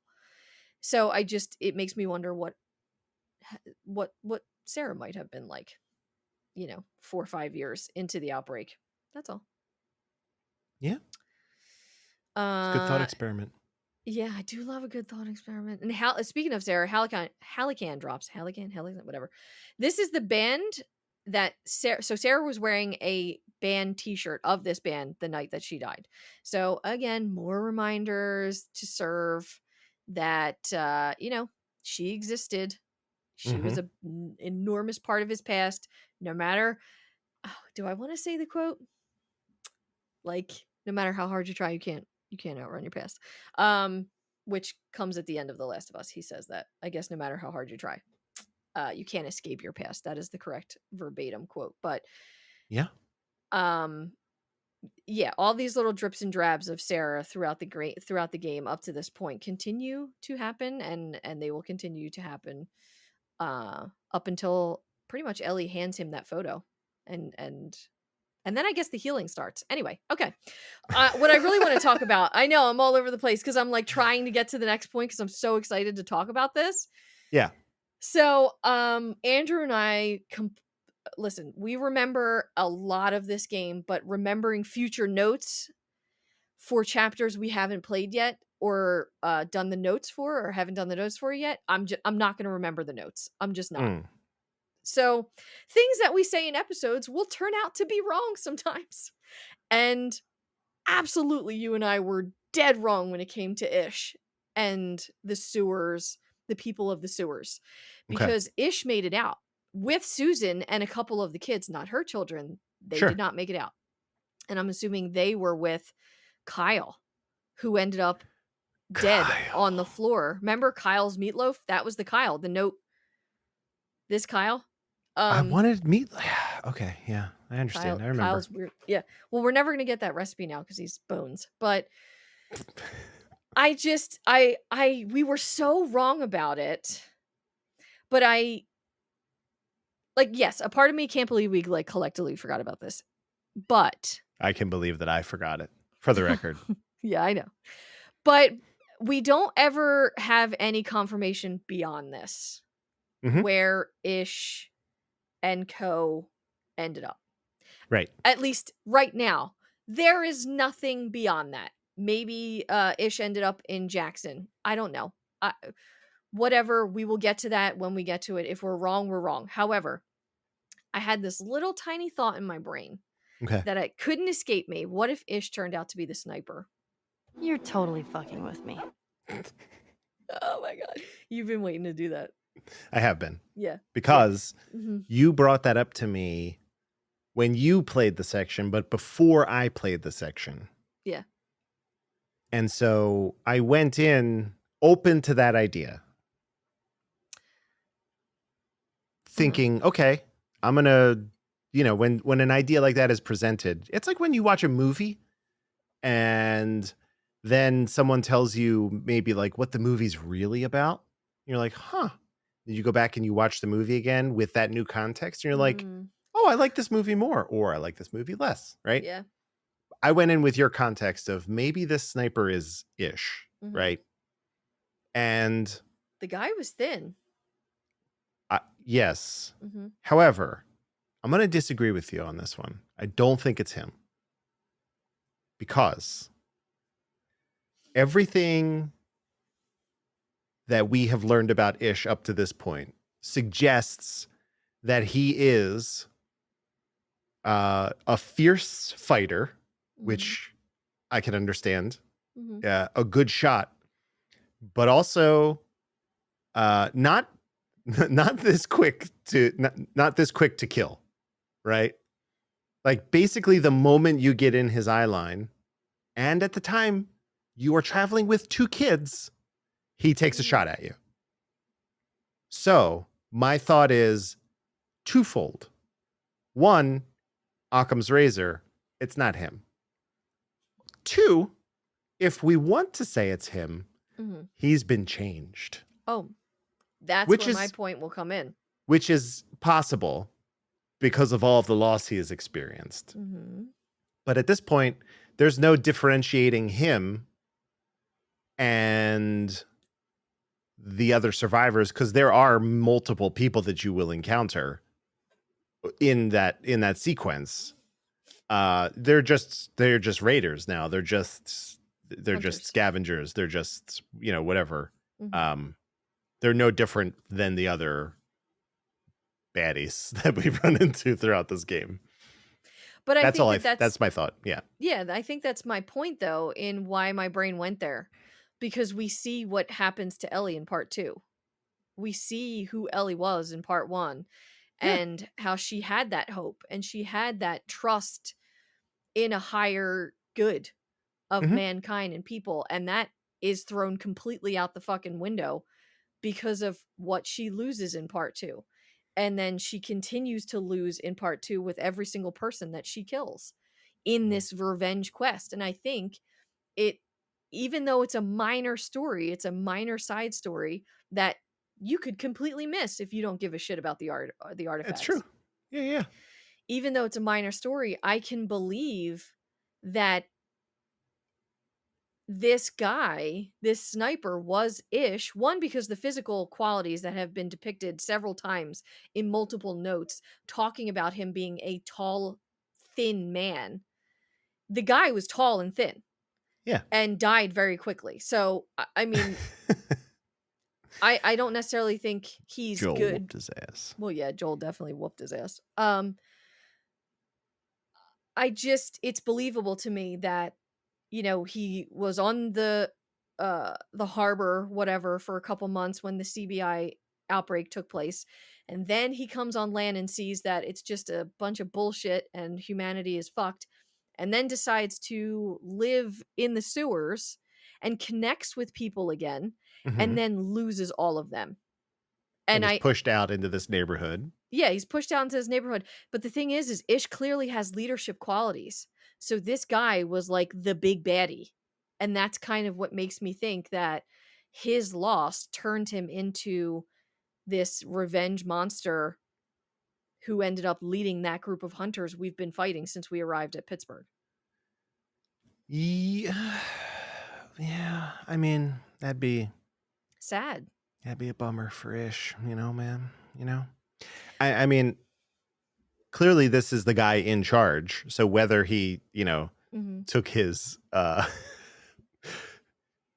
So it makes me wonder what Sarah might have been like, 4 or 5 years into the outbreak. That's all. Yeah, it's a good thought Uh experiment. Yeah, I do love a good thought experiment. And speaking of Sarah, Halican drops. Halican, whatever. This is the band that Sarah was wearing a band t-shirt of this band the night that she died. So again, more reminders to serve that she existed. She was Mhm. an enormous part of his past. No matter, do I want to say the quote? Like, no matter how hard you try, you can't outrun your past. Which comes at the end of The Last of Us. He says that. I guess no matter how hard you try, you can't escape your past. That is the correct verbatim quote. But Yeah. um, yeah, all these little drips and drabs of Sarah throughout the game up to this point continue to happen, and they will continue to happen up until pretty much Ellie hands him that photo, and then I guess the healing starts. Anyway, okay. What I really want to talk about, I know I'm all over the place because I'm like trying to get to the next point because I'm so excited to talk about this. Yeah. So, Andrew and I, listen, we remember a lot of this game, but remembering future notes for chapters we haven't played yet, or done the notes for, or haven't done the notes for yet, I'm not going to remember the notes. I'm just not. Mm. So, things that we say in episodes will turn out to be wrong sometimes. And absolutely, you and I were dead wrong when it came to Ish and the sewers, the people of the sewers, Okay. because Ish made it out with Susan and a couple of the kids, not her children. They Sure. did not make it out. And I'm assuming they were with Kyle, who ended up dead on the floor. Remember Kyle's meatloaf? That was the Kyle, the note. This Kyle. I wanted meat. Okay, yeah, I understand. I remember. Kyle's weird. Yeah. Well, we're never gonna get that recipe now because he's bones. But we were so wrong about it. But yes, a part of me can't believe we like collectively forgot about this. But I can believe that I forgot it, for the record. yeah, I know. But we don't ever have any confirmation beyond this, Mhm. where Ish and Co ended up. Right. At least right now, there is nothing beyond that. Maybe Ish ended up in Jackson. I don't know. Whatever, we will get to that when we get to it. If we're wrong, we're wrong. However, I had this little tiny thought in my brain Okay. that I couldn't escape me. What if Ish turned out to be the sniper? You're totally fucking with me. Oh my god. You've been waiting to do that. I have been. Yeah. Because Mhm. you brought that up to me when you played the section, but before I played the section. Yeah. And so I went in open to that idea, thinking, okay, I'm going to, when an idea like that is presented, it's like when you watch a movie and then someone tells you maybe like what the movie's really about. You're like, huh. Then you go back and you watch the movie again with that new context, and you're like, Mm, oh, I like this movie more, or I like this movie less, right? yeah. I went in with your context of maybe this sniper is ish, Mhm. right? And The guy was thin. yes. Mhm. However, I'm going to disagree with you on this one. I don't think it's him because everything that we have learned about Ish up to this point suggests that he is a fierce fighter, Mhm. which I can understand, Mhm. a good shot, but also not not this quick to not this quick to kill, right? Like basically the moment you get in his eye line, and at the time you are traveling with 2 kids, he takes a Mhm. shot at you. So my thought is twofold. One, Occam's razor, it's not him. 2, if we want to say it's him, Mhm. he's been changed, Oh, that's which where my is point will come in. possible because of all of the loss he has experienced. Mhm. But at this point, there's no differentiating him and the other survivors because there are multiple people that you will encounter in that sequence. They're just raiders now. They're just Hunters. scavengers. They're just, whatever. Mhm. Um, they're no different than the other baddies that we've run into throughout this game. But I That's think all that that's that's my thought. Yeah. yeah, I think that's my point though in why my brain went there. Because we see what happens to Ellie in part 2. We see who Ellie was in part 1 Yeah. and how she had that hope and she had that trust in a higher good of Mhm. mankind and people, and that is thrown completely out the fucking window because of what she loses in part 2. And then she continues to lose in part 2 with every single person that she kills in this revenge quest. And I think it, even though it's a minor story, it's a minor side story that you could completely miss if you don't give a shit about the art or the It's true. artifacts. Yeah, yeah. Even though it's a minor story, I can believe that this guy, this sniper was Ish, one because the physical qualities that have been depicted several times in multiple notes talking about him being a tall, thin man. The guy was tall and thin Yeah. and died very quickly. So I mean, I don't necessarily think he's Joel good. whooped his ass. Well, yeah, Joel definitely whooped his ass. It's believable to me that, he was on the harbor, whatever, for a couple months when the CBI outbreak took place. And then he comes on land and sees that it's just a bunch of bullshit and humanity is fucked. And then decides to live in the sewers and connects with people again and Mhm. then loses all of them. And And is pushed out into this neighborhood. yeah, he's pushed out into his neighborhood. But the thing is Ish clearly has leadership qualities. So this guy was like the big baddie. And that's kind of what makes me think that his loss turned him into this revenge monster who ended up leading that group of hunters we've been fighting since we arrived at Pittsburgh. Yeah. Yeah. I mean, Sad. that'd be a bummer for Ish, man. You know? I mean, clearly this is the guy in charge. So whether he, Hmm. took his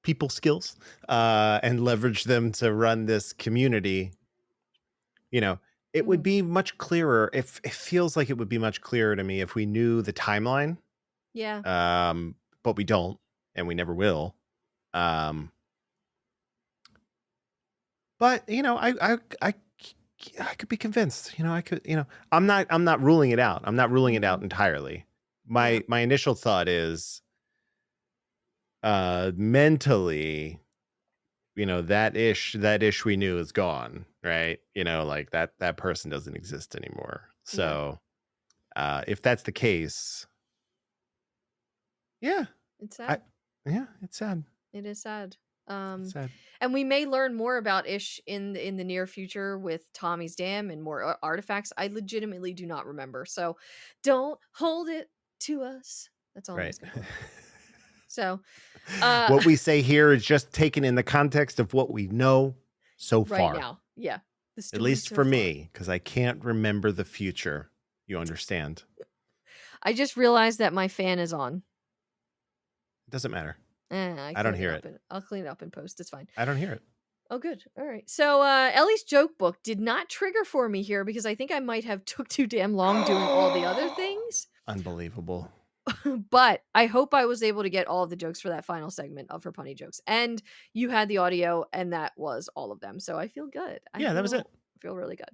people skills and leveraged them to run this community, it would Hmm. be much clearer if it feels like it would be much clearer to me if we knew the timeline. Yeah. But we don't, and we never will. Um, but I could be convinced. I could. I'm not ruling it out. I'm not ruling it out Hmm. entirely. Yeah. My initial thought is, mentally, that ish we knew is gone, right? Like that person doesn't exist anymore. Yeah. So, if that's the case, yeah, It's I sad. Yeah, it's sad. It is sad. It's sad. And we may learn more about Ish in the near future with Tommy's Dam and more artifacts. I legitimately do not remember. So don't hold it to us. That's all I'm Right. asking for. So What we say here is just taken in the context of what we know so right far. now. Yeah. The At story least so for far. me, because I can't remember the future. You understand? I just realized that my fan is on. It doesn't matter. I don't hear it. I'll clean it up in post. It's fine. I don't hear it. Oh, good. All right. So Ellie's joke book did not trigger for me here because I think I might have took too damn long doing all the other things. Unbelievable. But I hope I was able to get all of the jokes for that final segment of her punny jokes. And you had the audio, and that was all of them. So I feel good. That was it. I feel really good.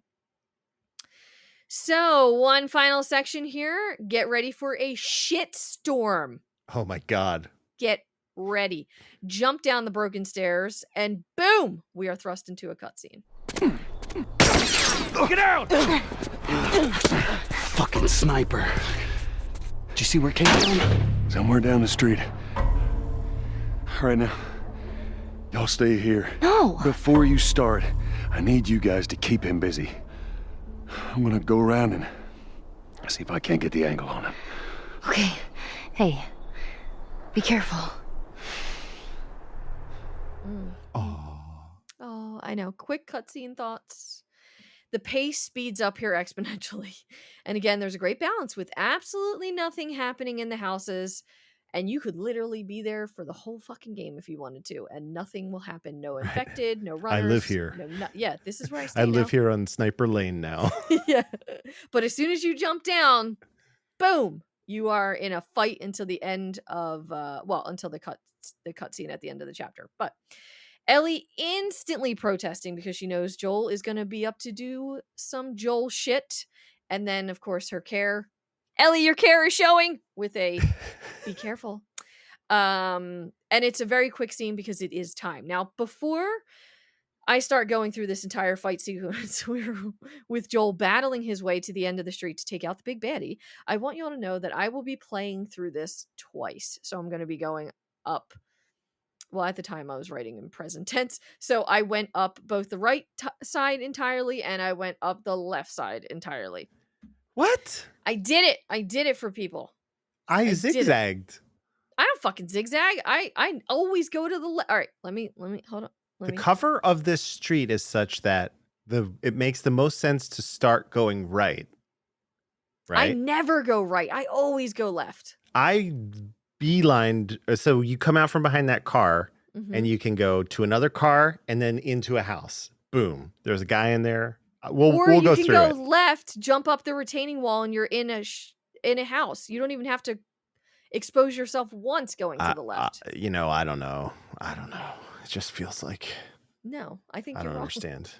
So one final section here. Get ready for a shit storm. Oh my God. Get ready. Jump down the broken stairs, and boom, we are thrust into a cutscene. Get out! Fucking sniper. Did you see where it came from? Somewhere down the street. All right, now, y'all stay here. No. Before you start, I need you guys to keep him busy. I'm gonna go around and see if I can't get the angle on him. Okay. Hey, be careful. Oh, I know. Quick cutscene thoughts. The pace speeds up here exponentially. And again, there's a great balance with absolutely nothing happening in the houses. And you could literally be there for the whole fucking game if you wanted to. And nothing will happen. No infected, no runners. I live here. Yeah, this is where I stay I live now. here on Sniper Lane now. Yeah. But as soon as you jump down, boom, you are in a fight until the end of, until the cutscene at the end of the chapter. But Ellie instantly protesting because she knows Joel is going to be up to do some Joel shit. And then, of course, her care. Ellie, your care is showing with a be careful. And it's a very quick scene because it is time. Now, before I start going through this entire fight sequence with Joel battling his way to the end of the street to take out the big baddie, I want you all to know that I will be playing through this twice. So I'm going to be going up. Well, at the time I was writing in present tense. So I went up both the right side entirely and I went up the left side entirely. What? I did it. I did it for people. I zigzagged. I don't fucking zigzag. I always go to the left. All right, let me hold on. The cover of this street is such that it makes the most sense to start going right. Right? I never go right. I always go left. I beelined. So you come out from behind that car and you can go to another car and then into a house. Boom. There's a guy in there. We'll go through it. Or you can go left, jump up the retaining wall, and you're in a house. You don't even have to expose yourself once going to the left. I don't know. It just feels like. No, I think I you're don't wrong. understand.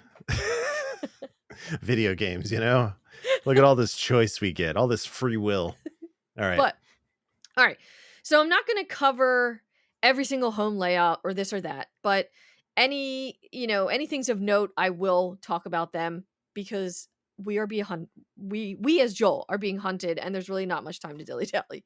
Video games, Look at all this choice we get, all this free will. All right. All right. So I'm not going to cover every single home layout or this or that, but any things of note, I will talk about them because we are being we as Joel are being hunted, and there's really not much time to dilly-dally.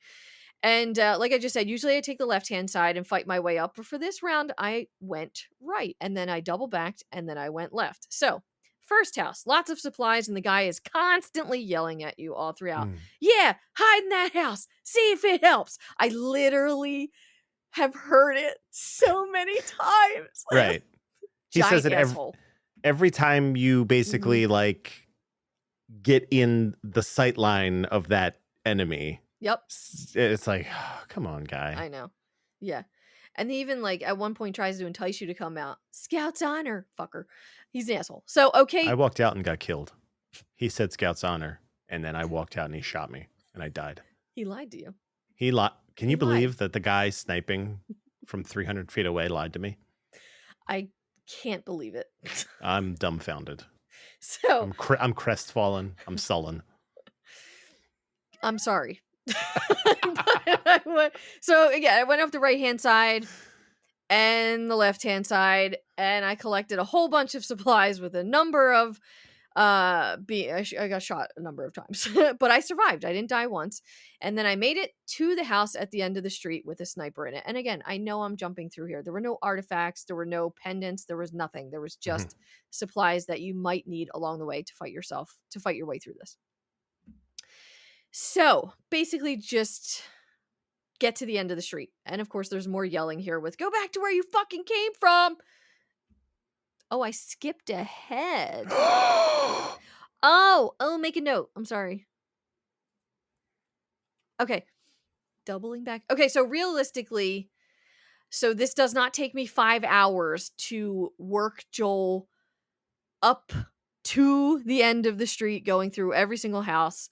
And like I just said, usually I take the left-hand side and fight my way up. But for this round, I went right, and then I double-backed, and then I went left. So first house, lots of supplies, and the guy is constantly yelling at you all throughout. Yeah, hide in that house. See if it helps. I literally have heard it so many times. Right. He says it every time you basically get in the sight line of that enemy. Yep. It's like, oh, come on, guy. I know. Yeah. And he even at one point tries to entice you to come out. Scout's honor, fucker. He's an asshole. So, okay. I walked out and got killed. He said Scout's honor, and then I walked out and he shot me, and I died. He lied to you. Can you believe that the guy sniping from 300 feet away lied to me? I can't believe it. I'm dumbfounded. So I'm crestfallen. I'm sullen. I'm sorry. So again, I went up the right-hand side and the left-hand side, and I collected a whole bunch of supplies with a number of I got shot a number of times, but I survived. I didn't die once. And then I made it to the house at the end of the street with a sniper in it. And again, I know I'm jumping through here. There were no artifacts, there were no pendants, there was nothing. There was Mhm. just supplies that you might need along the way to fight your way through this. So, basically just get to the end of the street. And of course, there's more yelling here with go back to where you fucking came from. Oh, I skipped ahead. Oh, make a note. I'm sorry. Okay. Doubling back. Okay, so realistically, so this does not take me 5 hours to work Joel up to the end of the street, going through every single house.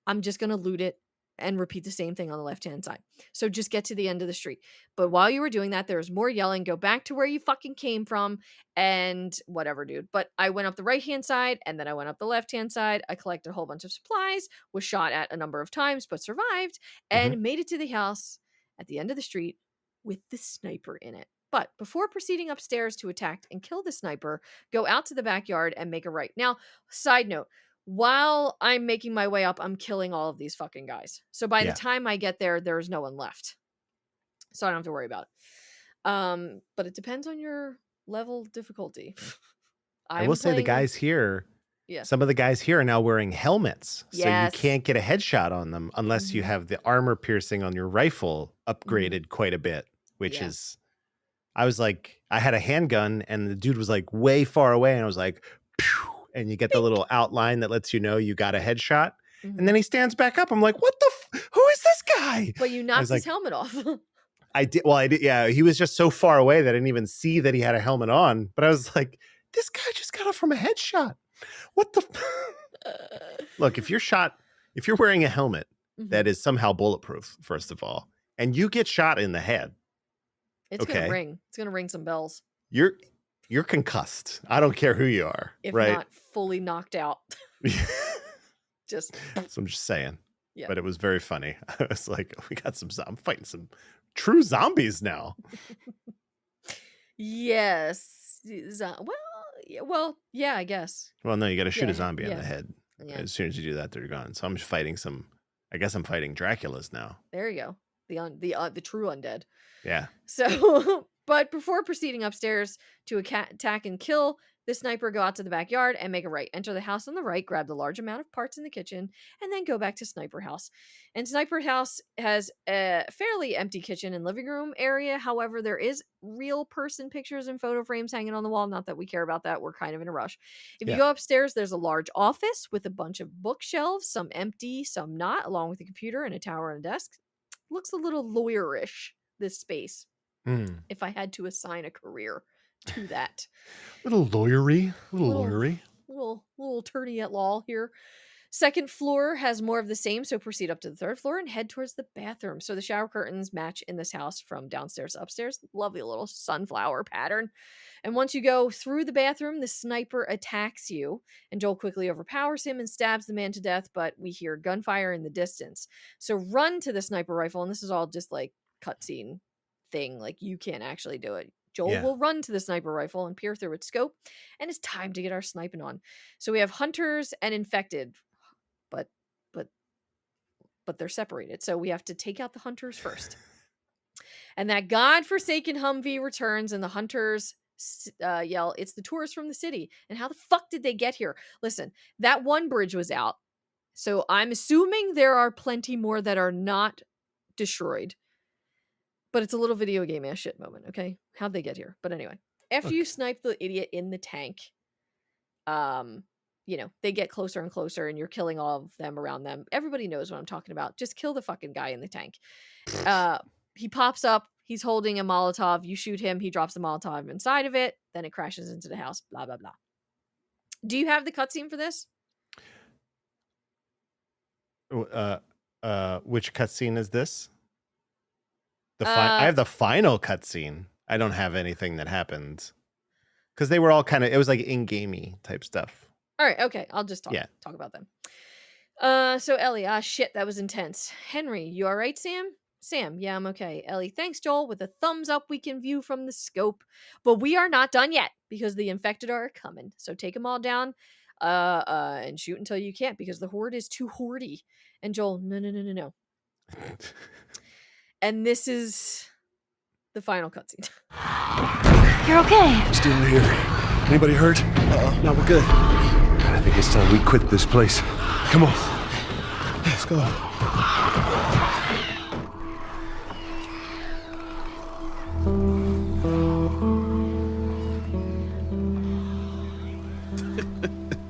I'm just going to loot it and repeat the same thing on the left-hand side. So just get to the end of the street. But while you were doing that, there was more yelling, go back to where you fucking came from and whatever, dude. But I went up the right-hand side and then I went up the left-hand side. I collected a whole bunch of supplies, was shot at a number of times, but survived Mhm. and made it to the house at the end of the street with the sniper in it. But before proceeding upstairs to attack and kill the sniper, go out to the backyard and make a right. Now, side note, while I'm making my way up, I'm killing all of these fucking guys. So by the Yeah. time I get there, there's no one left. So I don't have to worry about it. But it depends on your level difficulty. I will I'm say the playing guys here, yeah. some of the guys here are now wearing helmets, so you Yes. can't get a headshot on them unless you Mhm. have the armor piercing on your rifle upgraded quite a bit, which Yeah. is I was like, I had a handgun and the dude was like way far away, and I was like, "Pew," and you get the little outline that lets you know you got a headshot. And Mhm. then he stands back up. I'm like, what the who is this guy? But you I was knocked his like, helmet off. I did, yeah. He was just so far away that I didn't even see that he had a helmet on. But I was like, this guy just got off from a headshot. What the Look, if you're wearing a helmet that Mhm. is somehow bulletproof, first of all, and you get shot in the head, It's gonna okay, ring. It's gonna ring some bells. you're concussed. I don't care who you are, If right? not fully knocked out. Just So I'm just saying. yeah. But it was very funny. I was like, we got I'm fighting some true zombies now. Yes. Well, yeah, I guess. Well, no, you got to shoot Yeah, a zombie in yeah. the head. Yeah. As soon as you do that, they're gone. So I'm just fighting I guess I'm fighting Draculas now. There you go. The true undead. Yeah. So, but before proceeding upstairs to attack and kill, the sniper go out to the backyard and make a right. Enter the house on the right, grab the large amount of parts in the kitchen, and then go back to Sniper House. And Sniper House has a fairly empty kitchen and living room area. However, there is real person pictures and photo frames hanging on the wall. Not that we care about that. We're kind of in a rush. If you Yeah. go upstairs, there's a large office with a bunch of bookshelves, some empty, some not, along with a computer and a tower and a desk. Looks a little lawyerish, this space, Hmm. if I had to assign a career to that. Little lawyery. Little attorney at law here. Second floor has more of the same, so proceed up to the third floor and head towards the bathroom. So the shower curtains match in this house from downstairs to upstairs. Lovely little sunflower pattern. And once you go through the bathroom, the sniper attacks you, and Joel quickly overpowers him and stabs the man to death, but we hear gunfire in the distance. So run to the sniper rifle, and this is all just like cutscene thing, like you can't actually do it. Joel Yeah. will run to the sniper rifle and peer through its scope, and it's time to get our sniping on. So we have hunters and infected, but they're separated. So we have to take out the hunters first. And that godforsaken Humvee returns, and the hunters yell, "It's the tourists from the city!" And how the fuck did they get here? Listen, that one bridge was out, so I'm assuming there are plenty more that are not destroyed. But it's a little video game ass shit moment, okay? How'd they get here? But anyway, after you Okay. snipe the idiot in the tank, they get closer and closer, and you're killing all of them around them. Everybody knows what I'm talking about. Just kill the fucking guy in the tank. He pops up. He's holding a Molotov. You shoot him. He drops the Molotov inside of it. Then it crashes into the house. Blah, blah, blah. Do you have the cutscene for this? Which cutscene is this? I Uh, have the final cutscene. I don't have anything that happened because they were all it was like in-gamey type stuff. all right. Okay. I'll just talk about them. So Ellie, shit, that was intense. Henry, you all right, Sam? Sam, yeah, I'm okay. Ellie, thanks, Joel. With a thumbs up, we can view from the scope. But we are not done yet because the infected are coming. So take them all down and shoot until you can't because the horde is too hordy. And Joel, no, no, no, no, no. And this is the final cutscene. You're okay. Still here. Anybody hurt? No, we're good. I think it's time we quit this place. Come on. Let's go.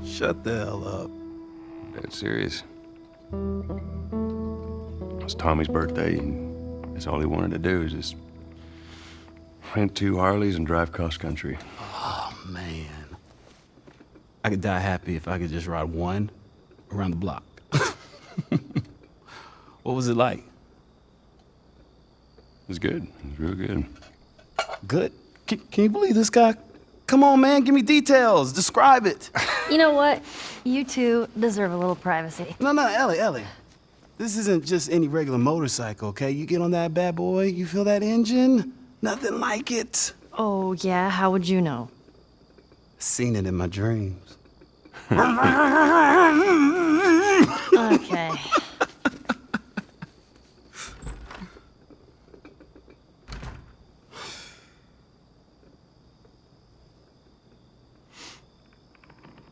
Shut the hell up. Dead serious. It's Tommy's birthday, and that's all he wanted to do is just rent 2 Harleys and drive cross country. Oh, man. I could die happy if I could just ride one around the block. What was it like? It was good. It was real good. Good? Can you believe this guy? Come on, man, give me details. Describe it. You know what? You two deserve a little privacy. No, Ellie. This isn't just any regular motorcycle, okay? You get on that bad boy, you feel that engine? Nothing like it. Oh, yeah? How would you know? Seen it in my dreams. Okay.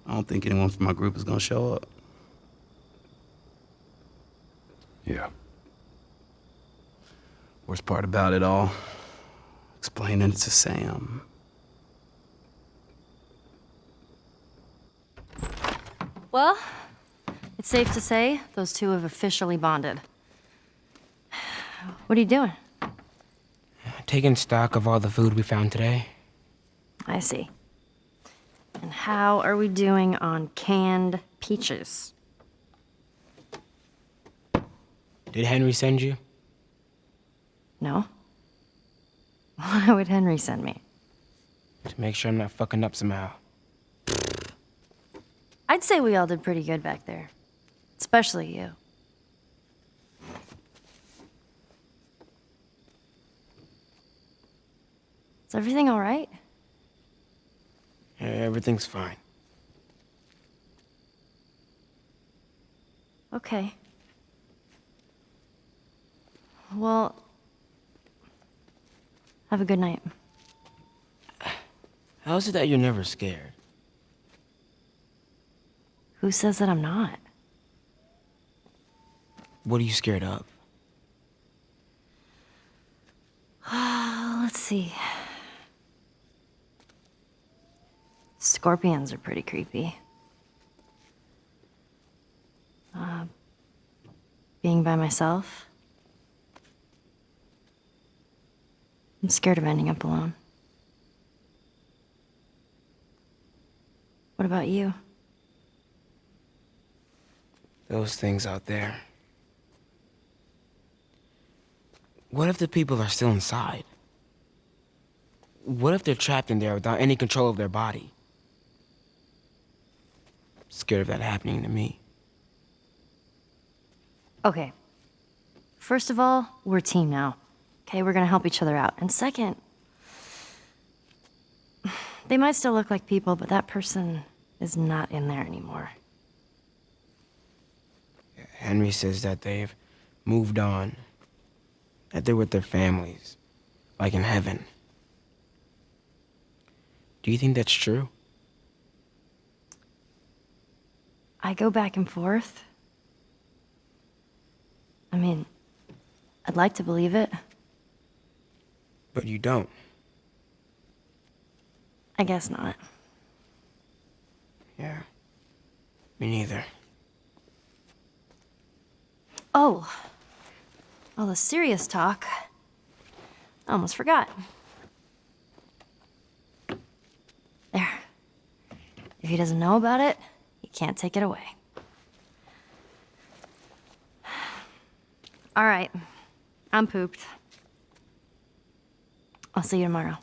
I don't think anyone from my group is gonna show up. Yeah. Worst part about it all, explaining it to Sam. Well, it's safe to say those two have officially bonded. What are you doing? Taking stock of all the food we found today. I see. And how are we doing on canned peaches? Did Henry send you? No? Why would Henry send me? To make sure I'm not fucking up somehow. I'd say we all did pretty good back there. Especially you. Is everything all right? Yeah, everything's fine. Okay. Well, have a good night. How is it that you're never scared? Who says that I'm not? What are you scared of? Let's see. Scorpions are pretty creepy. Being by myself. I'm scared of ending up alone. What about you? Those things out there. What if the people are still inside? What if they're trapped in there without any control of their body? Scared of that happening to me. Okay. First of all, we're a team now. Okay, we're gonna help each other out. And second, they might still look like people, but that person is not in there anymore. Henry says that they've moved on. That they're with their families. Like in heaven. Do you think that's true? I go back and forth. I mean, I'd like to believe it. But you don't. I guess not. Yeah. Me neither. Oh. All the serious talk. I almost forgot. There. If he doesn't know about it, he can't take it away. All right. I'm pooped. I'll see you tomorrow.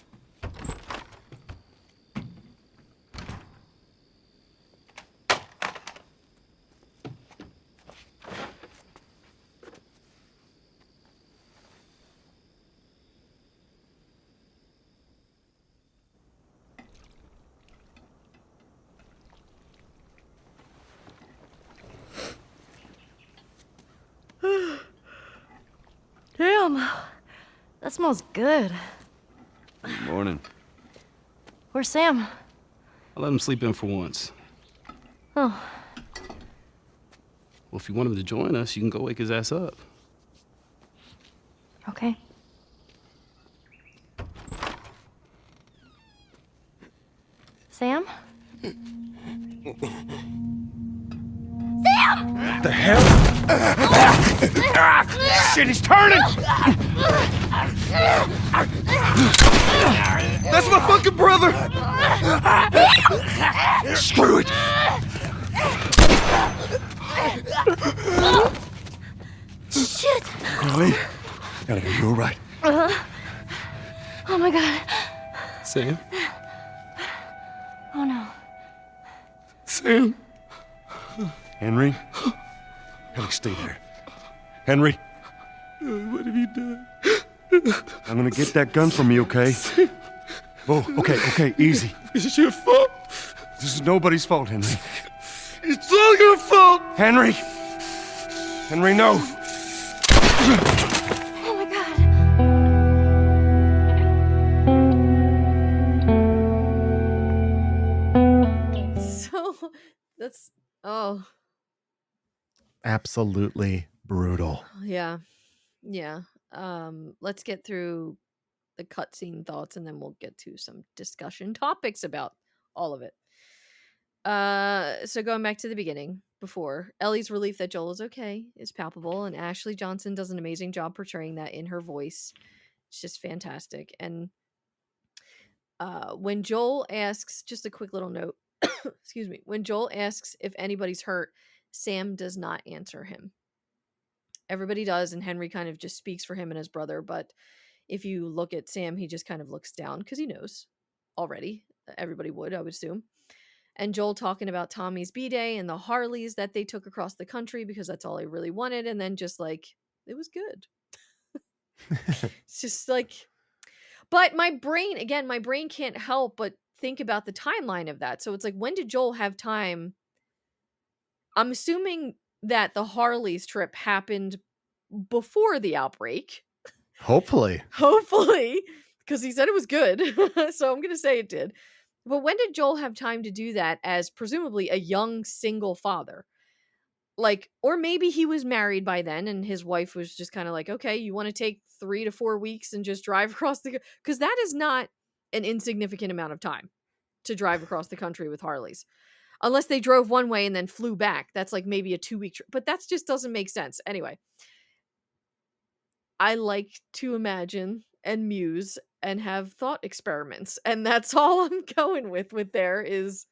That smells good. Good morning. Where's Sam? I let him sleep in for once. Oh, Well, if you want him to join us, you can go wake his ass up. okay. Sam? The hell? Shit, he's turning! That's my fucking brother! Screw it! Shit! Chloe? Are you all right? Oh my god. Sam? Oh no. Sam? Henry? Henry, stay there. Henry? What have you done? I'm gonna get that gun from you, okay? Oh, okay, easy. It's your fault. This is nobody's fault, Henry. It's all your fault. Henry! Henry, no! Oh my god. So that's oh Absolutely brutal. yeah. Yeah. Let's get through the cutscene thoughts and then we'll get to some discussion topics about all of it. So going back to the beginning, before Ellie's relief that Joel is okay is palpable, and Ashley Johnson does an amazing job portraying that in her voice. It's just fantastic. And when Joel asks, just a quick little note, excuse me, when Joel asks if anybody's hurt, Sam does not answer him. Everybody does, and Henry kind of just speaks for him and his brother, but if you look at Sam, he just kind of looks down because he knows already. Everybody would, I would assume. And Joel talking about Tommy's B-Day and the Harleys that they took across the country because that's all I really wanted, and then just like, it was good. It's just like, but my brain can't help but think about the timeline of that. So it's like, when did Joel have time? I'm assuming that the Harleys trip happened before the outbreak. Hopefully. Hopefully, because he said it was good. So I'm going to say it did. But when did Joel have time to do that as presumably a young single father? Like, or maybe he was married by then and his wife was just kind of like, okay, you want to take 3 to 4 weeks and just drive across because that is not an insignificant amount of time to drive across the country with Harleys. Unless they drove one way and then flew back. That's like maybe a 2-week trip. But that just doesn't make sense. Anyway, I like to imagine and muse and have thought experiments. And that's all I'm going with there is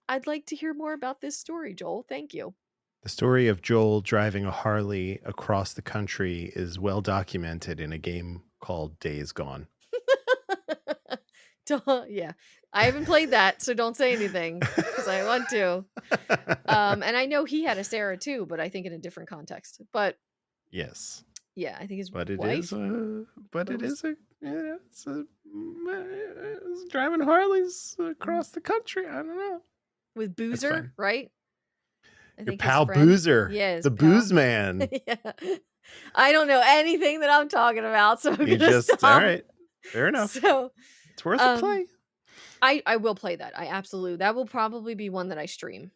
I'd like to hear more about this story, Joel. Thank you. The story of Joel driving a Harley across the country is well documented in a game called Days Gone. Yeah. I haven't played that, so don't say anything because I want to. And I know he had a Sarah too, but I think in a different context. But yes. yeah, I think his But it wife. is it's driving Harleys across the country. I don't know. With fine. Boozer, right? I Your think his pal friend. Boozer. Yeah, his the pal. booze man. Yeah. I don't know anything that I'm talking about, so I'm You gonna just stop. all right. Fair enough. So It's worth a play. I will play that. That will probably be one that I stream.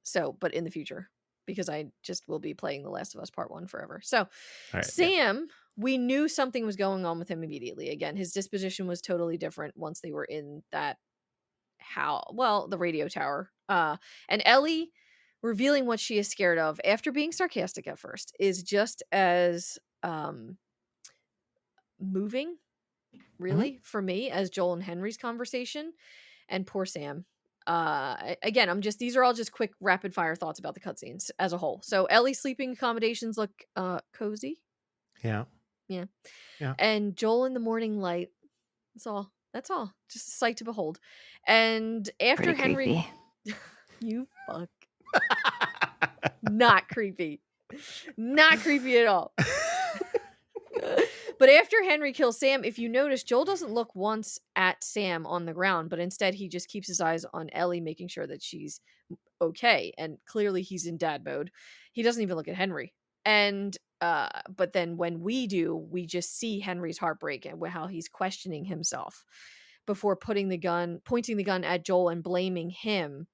So, but in the future, because I just will be playing The Last of Us Part 1 forever. So, All right, Sam, we knew something was going on with him immediately. Again, his disposition was totally different once they were in that the radio tower. And Ellie revealing what she is scared of after being sarcastic at first is just as moving, really, for me as Joel and Henry's conversation. And poor Sam. Again, these are all just quick rapid fire thoughts about the cutscenes as a whole. So Ellie's sleeping accommodations look cozy. Yeah. And Joel in the morning light. That's all. Just a sight to behold. And after Pretty Henry creepy. You fuck. Not creepy. Not creepy at all. But after Henry kills Sam, if you notice, Joel doesn't look once at Sam on the ground, but instead he just keeps his eyes on Ellie, making sure that she's okay. And clearly he's in dad mode. He doesn't even look at Henry. And But then when we do, we just see Henry's heartbreak and how he's questioning himself before pointing the gun at Joel and blaming him.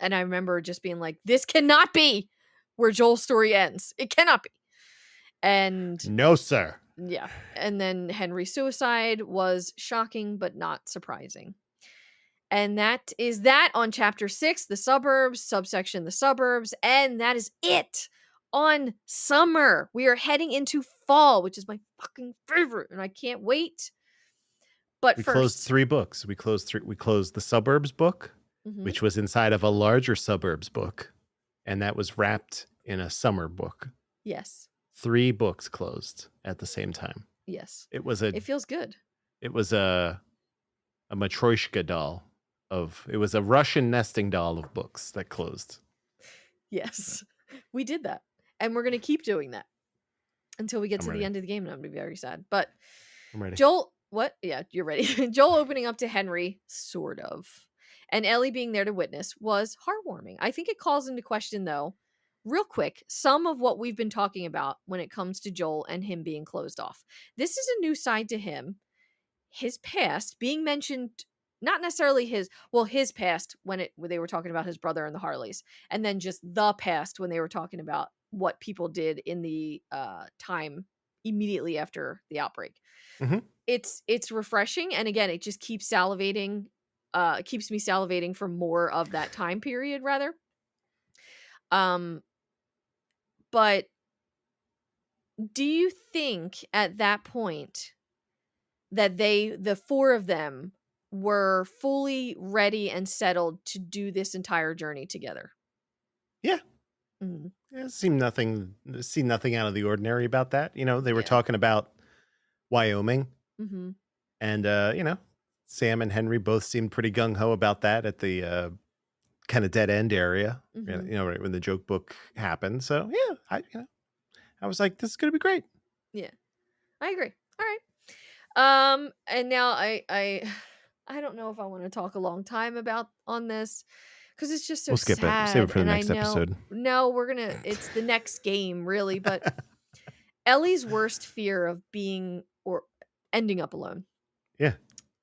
And I remember just being like, this cannot be where Joel's story ends. It cannot be. And No, sir. yeah. And then Henry's suicide was shocking, but not surprising. And that is that on chapter 6, the suburbs, subsection, the suburbs. And that is it on summer. We are heading into fall, which is my fucking favorite. And I can't wait. But We closed first, 3 books. We closed the Suburbs book, Mhm. which was inside of a larger Suburbs book, and that was wrapped in a summer book. Yes. 3 books closed at the same time. Yes. It was It feels good. a Matryoshka doll it was a Russian nesting doll of books that closed. Yes. We did that. And we're going to keep doing that until we get I'm to ready. the end of the game, and I'm going to be very sad. But I'm ready. Joel, what? Yeah, you're ready. Joel opening up to Henry, sort of. And Ellie being there to witness was heartwarming. I think it calls into question, though, real quick, some of what we've been talking about when it comes to Joel and him being closed off. This is a new side to him. His past being mentioned, not necessarily his past when they were talking about his brother and the Harleys, and then just the past when they were talking about what people did in the time immediately after the outbreak. Mhm. It's refreshing, and again, it just keeps me salivating for more of that time period rather. But do you think at that point that the 4 of them were fully ready and settled to do this entire journey together? Yeah. Mhm. Yeah, see nothing out of the ordinary about that. They were Yeah. talking about Wyoming, Mhm. and Sam and Henry both seemed pretty gung ho about that at the kind of dead end area. Mhm. Right when the joke book happened. So yeah, I was like, this is gonna be great. Yeah. I agree. All right. And now I don't know if I want to talk a long time about on this because it's just so We'll skip it. Save it sad. for the And I next know episode. no, it's the next game really, but Ellie's worst fear of being or ending up alone. Yeah.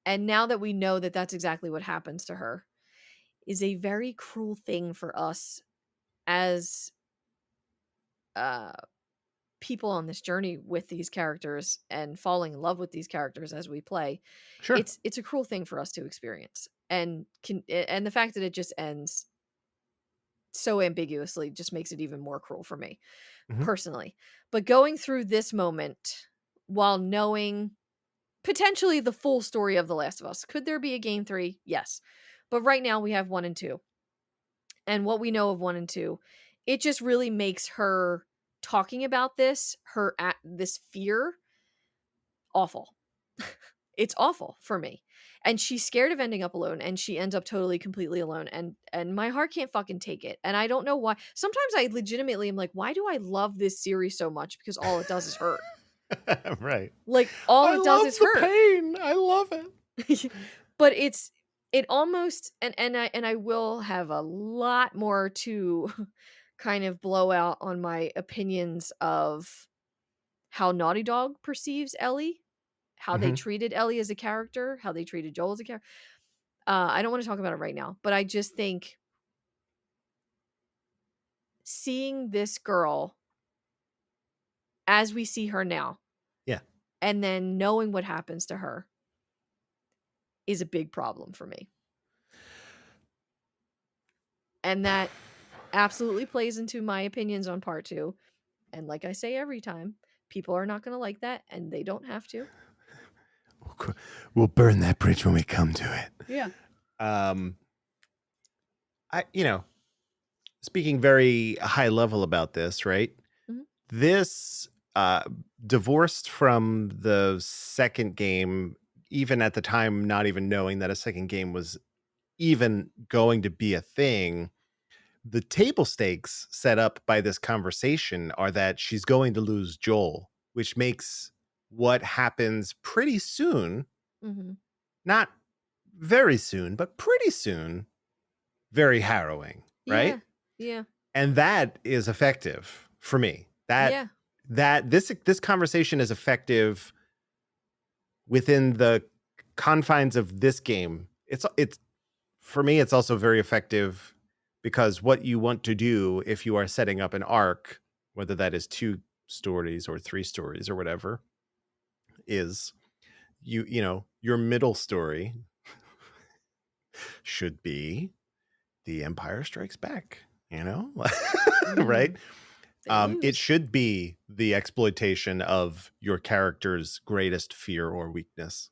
And now that we know that that's exactly what happens to her is a very cruel thing for us as uh people on this journey with these characters and falling in love with these characters as we play. Sure. It's a cruel thing for us to experience. And the fact that it just ends so ambiguously just makes it even more cruel for me Mhm. personally. But going through this moment while knowing potentially the full story of The Last of Us. Could there be a game 3? Yes. But right now we have 1 and 2. And what we know of 1 and 2, it just really makes her talking about this fear awful. It's awful for me. And she's scared of ending up alone, and she ends up totally completely alone, and my heart can't fucking take it. And I don't know why. Sometimes I legitimately am like, why do I love this series so much? Because all it does is hurt. Right. Like all I it does love is the hurt. pain. I love it. But it almost and I will have a lot more to kind of blow out on my opinions of how Naughty Dog perceives Ellie, how they Mhm. treated Ellie as a character, how they treated Joel as a character. I don't want to talk about it right now, but I just think seeing this girl as we see her now, Yeah. and then knowing what happens to her is a big problem for me. And that absolutely plays into my opinions on part 2. And like I say every time, people are not going to like that, and they don't have to. We'll burn that bridge when we come to it. Yeah. Speaking very high level about this, right? Mhm. This divorced from the second game, even at the time, not even knowing that a second game was even going to be a thing. The table stakes set up by this conversation are that she's going to lose Joel, which makes what happens pretty soon, Mhm. not very soon, but pretty soon, very harrowing, right? Yeah. Yeah. And that is effective for me. That Yeah. that this conversation is effective within the confines of this game. It's for me, it's also very effective because what you want to do if you are setting up an arc, whether that is 2 stories or 3 stories or whatever, is you know, your middle story should be The Empire Strikes Back, you know? Right? They It lose. should be the exploitation of your character's greatest fear or weakness,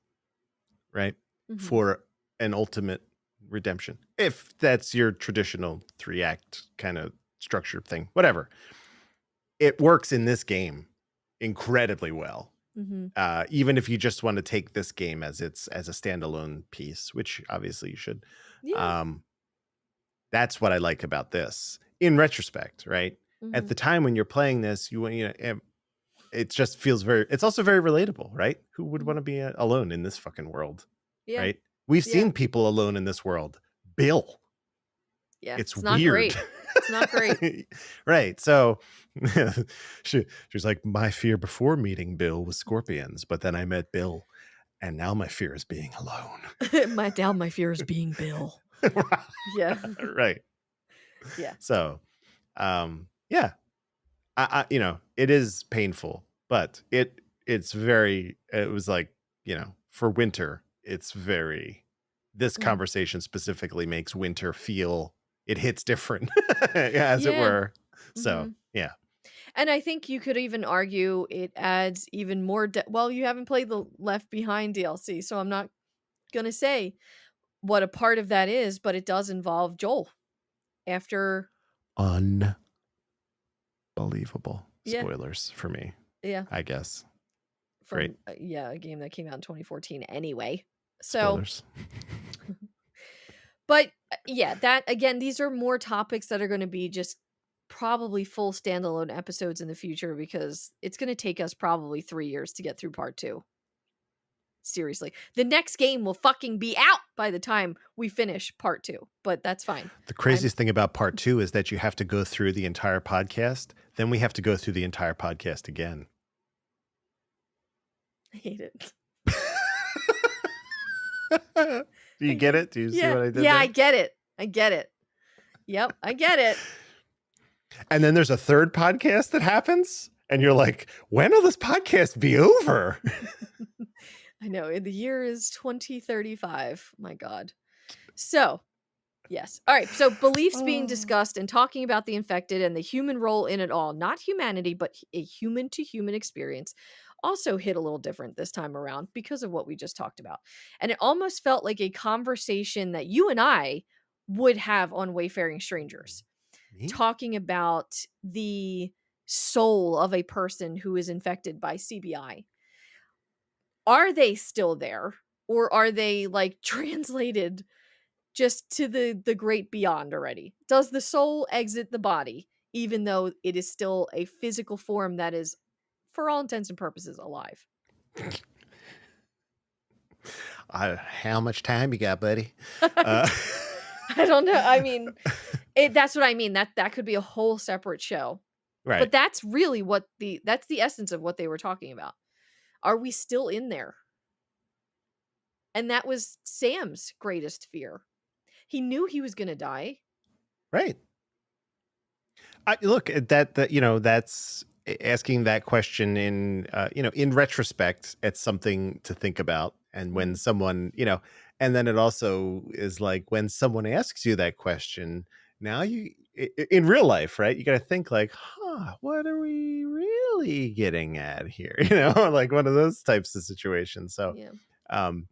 right? Mhm. For an ultimate redemption. If that's your traditional 3-act kind of structured thing, whatever. It works in this game incredibly well. Mhm. Even if you just want to take this game as a standalone piece, which obviously you should. Yeah. Um, that's what I like about this in retrospect, right? At Mhm. the time when you're playing this, it just feels it's also very relatable, right? Who would Mhm. want to be alone in this fucking world, Yeah. right? We've Yeah. seen people alone in this world. Bill, Yeah. it's It's not weird. great. It's not great. Right. So she's like, my fear before meeting Bill was scorpions, but then I met Bill, and now my fear is being alone. My fear is being Bill. Yeah. Right. Yeah. So, yeah, it is painful, but it was like, for Winter, this Mhm. conversation specifically makes Winter feel it hits different, as it Yeah. were. So, Mhm. yeah. And I think you could even argue it adds even more well, you haven't played the Left Behind DLC, so I'm not gonna say what a part of that is, but it does involve Joel after Unbelievable yeah, spoilers for me, yeah, I guess. Great from yeah, a game that came out in 2014 anyway. So, spoilers. but yeah, that again, these are more topics that are going to be just probably full standalone episodes in the future because it's going to take us probably 3 years to get through part 2. Seriously. The next game will fucking be out by the time we finish part 2, but that's fine. The I'm craziest thing about part 2 is that you have to go through the entire podcast. Then we have to go through the entire podcast again. I hate it. Do you get it? Do you see Yeah. what I did Yeah, I there? get it. I get it. Yep, I get it. And then there's a third podcast that happens, and you're like, when will this podcast be over? I know. The year is 2035. My God. So, yes. All right. So, beliefs being Oh. discussed and talking about the infected and the human role in it all, not humanity, but a human to human experience, also hit a little different this time around because of what we just talked about. And it almost felt like a conversation that you and I would have on Wayfaring Strangers, Me? talking about the soul of a person who is infected by CBI. Are they still there? Or are they like translated just to the great beyond already? Does the soul exit the body, even though it is still a physical form that is, for all intents and purposes, alive? How much time you got, buddy? I don't know. I mean, that's what I mean. That could be a whole separate show. Right. But that's really that's the essence of what they were talking about. Are we still in there? And that was Sam's greatest fear. He knew he was going to die. Right. Look at that, that's asking that question in retrospect, it's something to think about. And when Mhm. someone, and then it also is like when someone asks you that question, now in real life, right? You got to think like, what are we really getting at here? Like one of those types of situations. So, Yeah, um,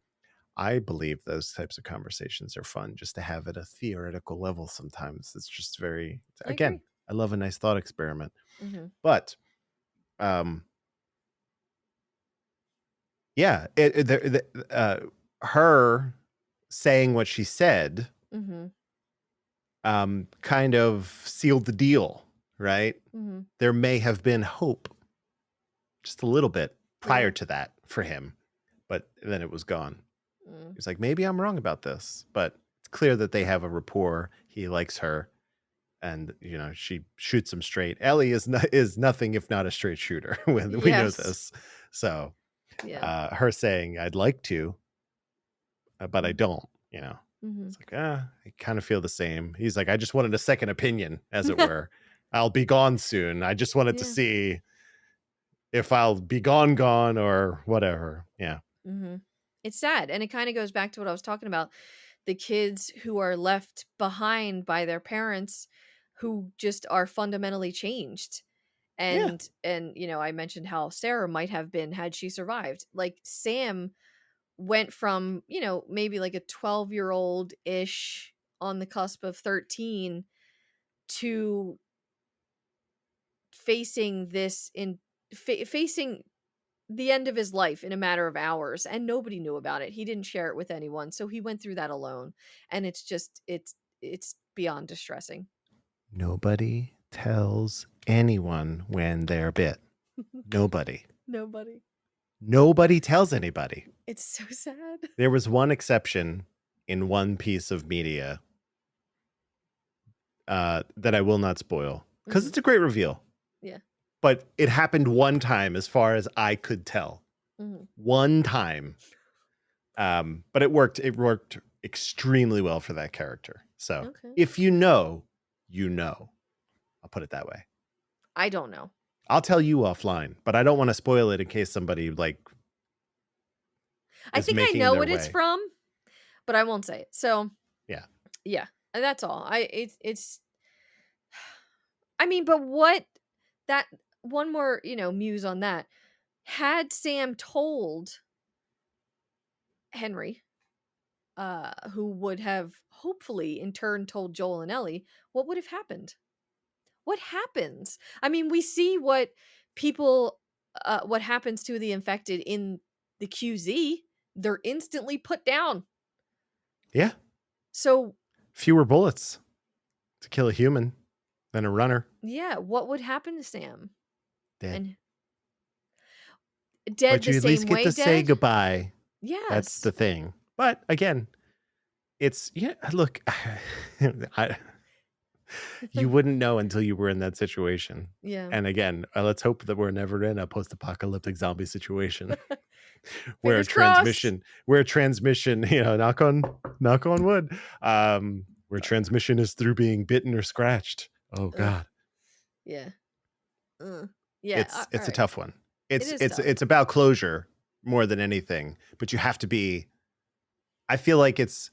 I believe those types of conversations are fun just to have at a theoretical level sometimes. It's just I again, agree. I love a nice thought experiment. Mhm. But um yeah, her saying what she said Mhm. kind of sealed the deal, right? Mhm. There may have been hope just a little bit prior Yeah. to that for him, but then it was gone. Mm. He's like, maybe I'm wrong about this, but it's clear that they have a rapport. He likes her. and she shoots him straight. Ellie is nothing if not a straight shooter. When we know Yes. this, so Yeah. her saying "I'd like to, but I don't," Mhm. it's like I kind of feel the same. He's like, I just wanted a second opinion, as it were. I'll be gone soon. I just wanted to Yeah. see if I'll be gone or whatever. Yeah. Mhm. It's sad, and it kinda goes back to what I was talking about, the kids who are left behind by their parents who just are fundamentally changed. Yeah. And I mentioned how Sarah might have been had she survived. Like, Sam went from, maybe like a 12-year-old-ish on the cusp of 13 to facing this in facing the end of his life in a matter of hours, and nobody knew about it. He didn't share it with anyone, so he went through that alone, and it's beyond distressing. Nobody tells anyone when they're bit. Nobody. Nobody. Nobody tells anybody. It's so sad. There was one exception in one piece of media that I will not spoil because it's a great reveal. Yeah. But it happened one time, as far as I could tell. Mhm. One time. But it worked. It worked extremely well for that character. So Okay. if you know, I'll put it that way. I don't know. I'll tell you offline, but I don't want to spoil it in case somebody I is think I making know their what it's way. from, but I won't say it. So, Yeah. yeah, and that's all. It's I mean, but what that one more, muse on that. Had Sam told Henry, who would have hopefully in turn told Joel and Ellie, what would have happened? What happens? I mean, we see what what happens to the infected in the QZ. They're instantly put down. Yeah. So Fewer bullets to kill a human than a runner. yeah, what would happen to Sam? Dead. And dead But the you at least same get way to say dead? goodbye. Yes. That's the thing. But again, it's look, you wouldn't know until you were in that situation. Yeah. And again, let's hope that we're never in a post-apocalyptic zombie situation where Fingers crossed. transmission, knock on wood, where transmission is through being bitten or scratched. Oh Ugh. God. Yeah. Yeah. It's a alright. tough one. It is tough. It's about closure more than anything, but you have to be. I feel like it's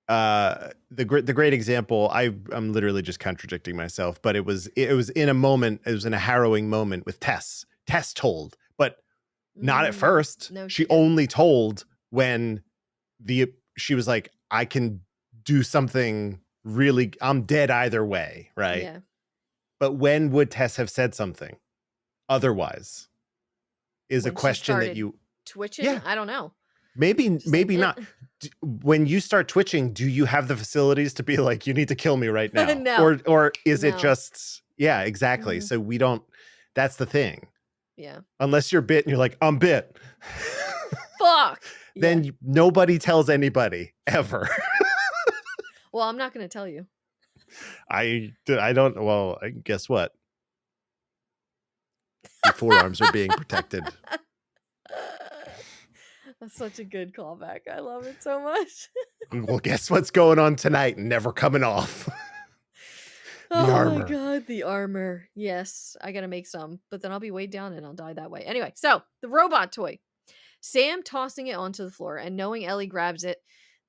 the great example. I'm literally just contradicting myself, but it was in a moment. It was in a harrowing moment with Tess. Tess told, but not at first. No, she didn't. only told when she was like, I can do something really. I'm dead either way, right? Yeah. But when would Tess have said something otherwise? Is When a she question that started you twitching? Yeah. I don't know. maybe Just like, not. When you start twitching, do you have the facilities to be like, you need to kill me right now? No. Or is it No. just exactly. Mhm. So we don't. That's the thing. Yeah. Unless you're bit and you're like, I'm bit. Fuck. Then Yeah. nobody tells anybody ever. Well, I'm not going to tell you. I don't. Well, guess what? Your forearms are being protected. That's such a good callback. I love it so much. Well, guess what's going on tonight? Never coming off. The armor. My God, the armor. Yes, I gotta make some, but then I'll be weighed down and I'll die that way. Anyway, so the robot toy. Sam tossing it onto the floor and knowing Ellie grabs it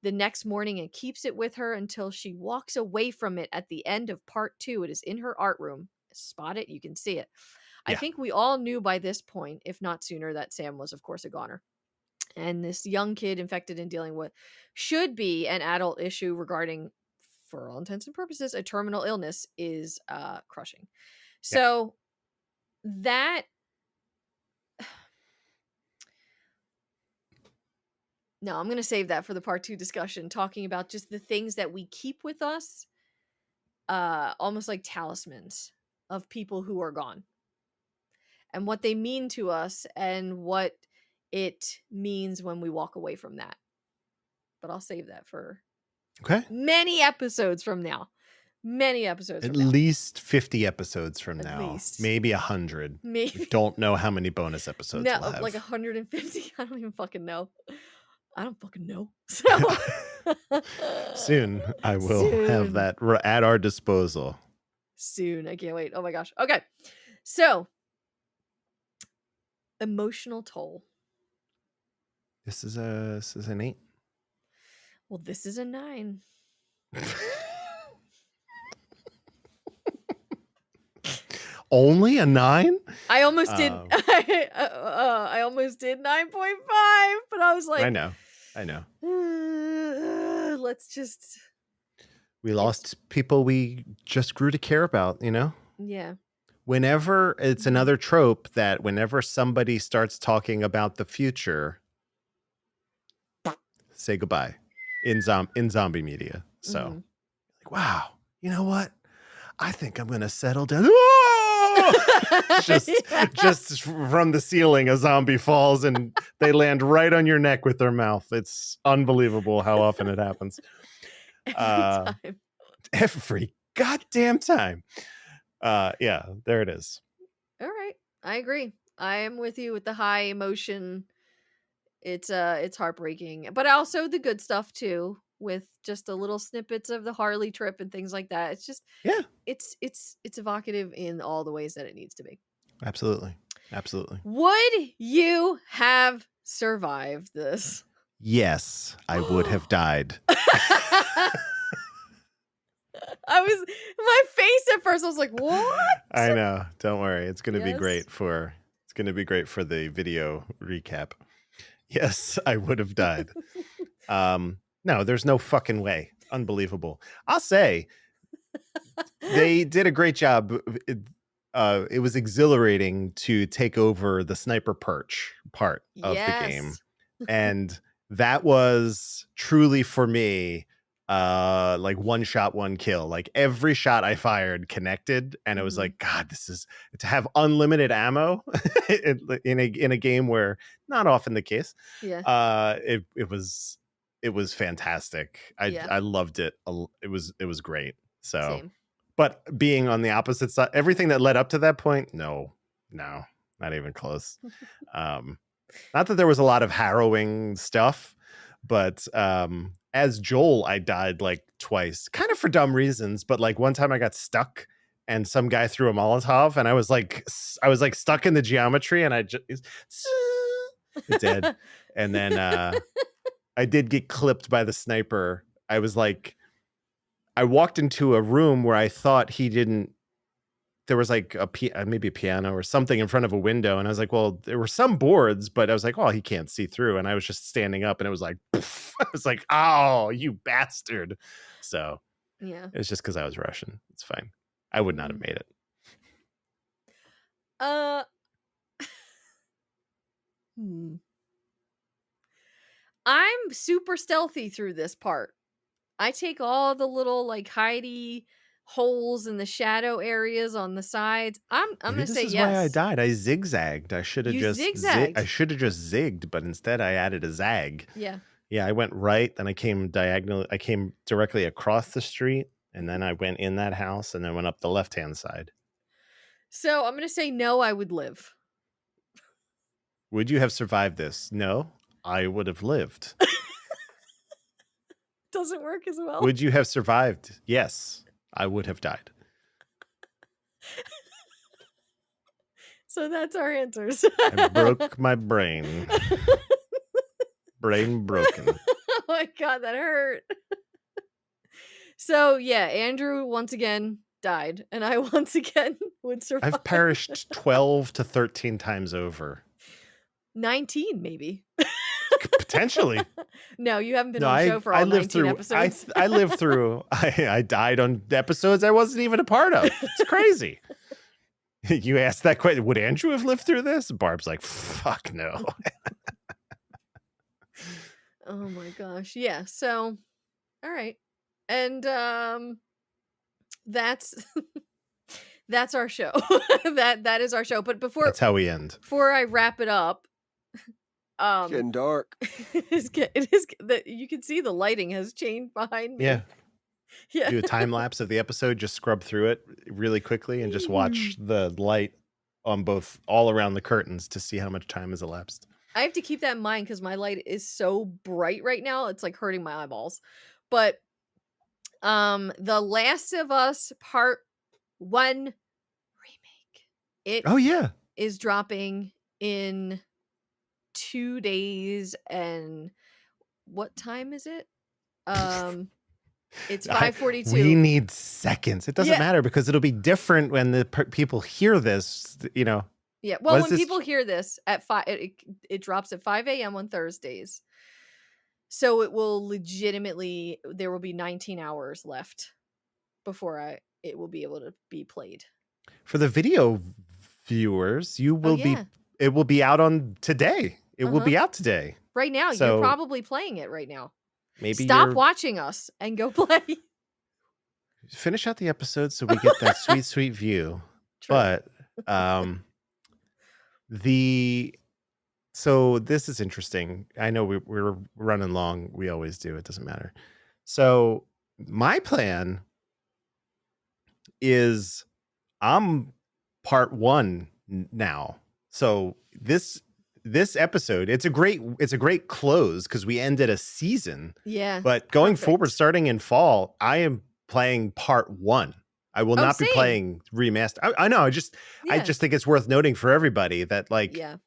the next morning and keeps it with her until she walks away from it at the end of part 2. It is in her art room. Spot it, you can see it. I Yeah. think we all knew by this point, if not sooner, that Sam was, of course, a goner. And this young kid infected and dealing with should be an adult issue regarding, for all intents and purposes, a terminal illness is crushing. So that no, I'm going to save that for the part 2 discussion, talking about just the things that we keep with us, almost like talismans of people who are gone, and what they mean to us and what it means when we walk away from that. But I'll save that for Okay. many episodes from now. Many episodes At from now. least 50 episodes from At now. least. Maybe 100. Maybe. Don't know how many bonus episodes No, we'll have. like 150. I don't even fucking know. I don't fucking know. So Soon, I will have Soon. that at our disposal. Soon. I can't wait. Oh my gosh. Okay. So, emotional toll. This is an 8. Well, this is a 9. Only a 9? I almost did. I almost did 9.5, but I was like, I know. let's just. We lost people we just grew to care about, you know? Yeah. Whenever it's Mhm. another trope that whenever somebody starts talking about the future, say goodbye in zombie media. So, Mhm. like, wow, you know what? I think I'm gonna settle down. Whoa! just from the ceiling, a zombie falls and they land right on your neck with their mouth. It's unbelievable how often it happens. Every time. Every goddamn time. Yeah, there it is. All right. I agree. I am with you with the high emotion. It's heartbreaking, but also the good stuff too, with just the little snippets of the Harley trip and things like that. It's just Yeah, it's evocative in all the ways that it needs to be. absolutely. Would you have survived this? Yes, I would have died. My face at first, I was like, what? I know. Don't worry. It's going to be Yes. great for the video recap. Yes, I would have died. No, there's no fucking way. Unbelievable. I'll say they did a great job. It was exhilarating to take over the sniper perch part of the game. Yes. And that was truly for me like one shot, one kill. Like every shot I fired connected, and it was Mhm. like, God, this is to have unlimited ammo in a game where not often the case. Yeah. It was fantastic. Yeah. I loved it. It was great. So, Same. but being on the opposite side, everything that led up to that point, no, not even close. Not that there was a lot of harrowing stuff, but as Joel, I died like twice, kind of for dumb reasons. But like one time I got stuck and some guy threw a Molotov and I was like stuck in the geometry and I just dead. And then I did get clipped by the sniper. I was like, I walked into a room where I thought there was like maybe a piano or something in front of a window. And I was like, well, there were some boards, but I was like, oh, he can't see through. And I was just standing up and it was like, poof. I was like, oh, you bastard. So Yeah. it's just because I was Russian. It's fine. I would not have made it. I'm super stealthy through this part. I take all the little like hidey holes in the shadow areas on the sides. I'm Maybe gonna this say is yes. why I died. I zigzagged. I should have You just zigzagged. I should have just zigged, but instead I added a zag. Yeah. Yeah, I went right, then I came diagonally. I came directly across the street, and then I went in that house, and then went up the left-hand side. So I'm gonna say no, I would live. Would you have survived this? No, I would have lived. Doesn't work as well. Would you have survived? Yes, I would have died. So that's our answers. I broke my brain. Brain broken. Oh my god, that hurt. So yeah, Andrew once again died, and I once again would survive. I've perished 12 to 13 times over. 19, maybe. Potentially. No, you haven't been on the show for all 19 episodes. I lived through. I died on episodes I wasn't even a part of. It's crazy. You asked that question. Would Andrew have lived through this? Barb's like, fuck no. Oh my gosh. Yeah. So, all right. And that's that's our show. that is our show. But That's how we end. Before I wrap it up, It's getting dark. it is that you can see the lighting has changed behind me. Yeah. Yeah. Do a time lapse of the episode, just scrub through it really quickly and just watch the light on both all around the curtains to see how much time has elapsed. I have to keep that in mind because my light is so bright right now, it's, like, hurting my eyeballs. But, The Last of Us Part 1 remake. It Oh yeah. is dropping in 2 days, and what time is it? It's We 5:42. need seconds. It doesn't Yeah. matter because it'll be different when the people hear this, Yeah, what well, is when this? people hear this at 5 it drops at 5 AM on Thursdays. So it will legitimately there will be 19 hours left before it will be able to be played. For the video viewers, Oh, yeah. it will be out on today. It will Uh-huh. be out today. Right now, you're So probably playing it right now. maybe Stop you're watching us and go play. finish out the episode so we get that sweet, sweet view. True. But so this is interesting. I know we're running long. We always do. It doesn't matter. So my plan is I'm part 1 now. So this episode, it's a great close because we ended a season. Yeah. But going perfect. forward, starting in fall, I am playing part 1. I will not be same. playing remaster. I know. I just Yeah. think it's worth noting for everybody that Yeah.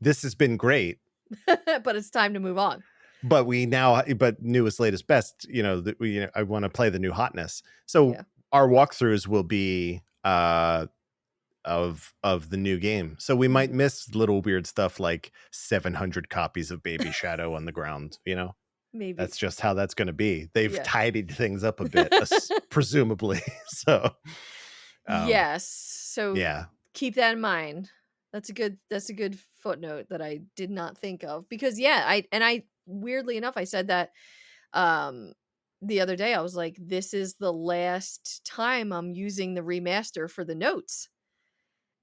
this has been great. But it's time to move on. But newest, latest, best. I want to play the new hotness. So Yeah. our walkthroughs will be of the new game. So we might miss little weird stuff like 700 copies of Baby Shadow on the ground. Maybe. That's just how that's going to be. They've Yeah. tidied things up a bit, presumably. So Yes. So yeah. keep that in mind. That's a good footnote that I did not think of because I weirdly enough I said that the other day. I was like, this is the last time I'm using the remaster for the notes.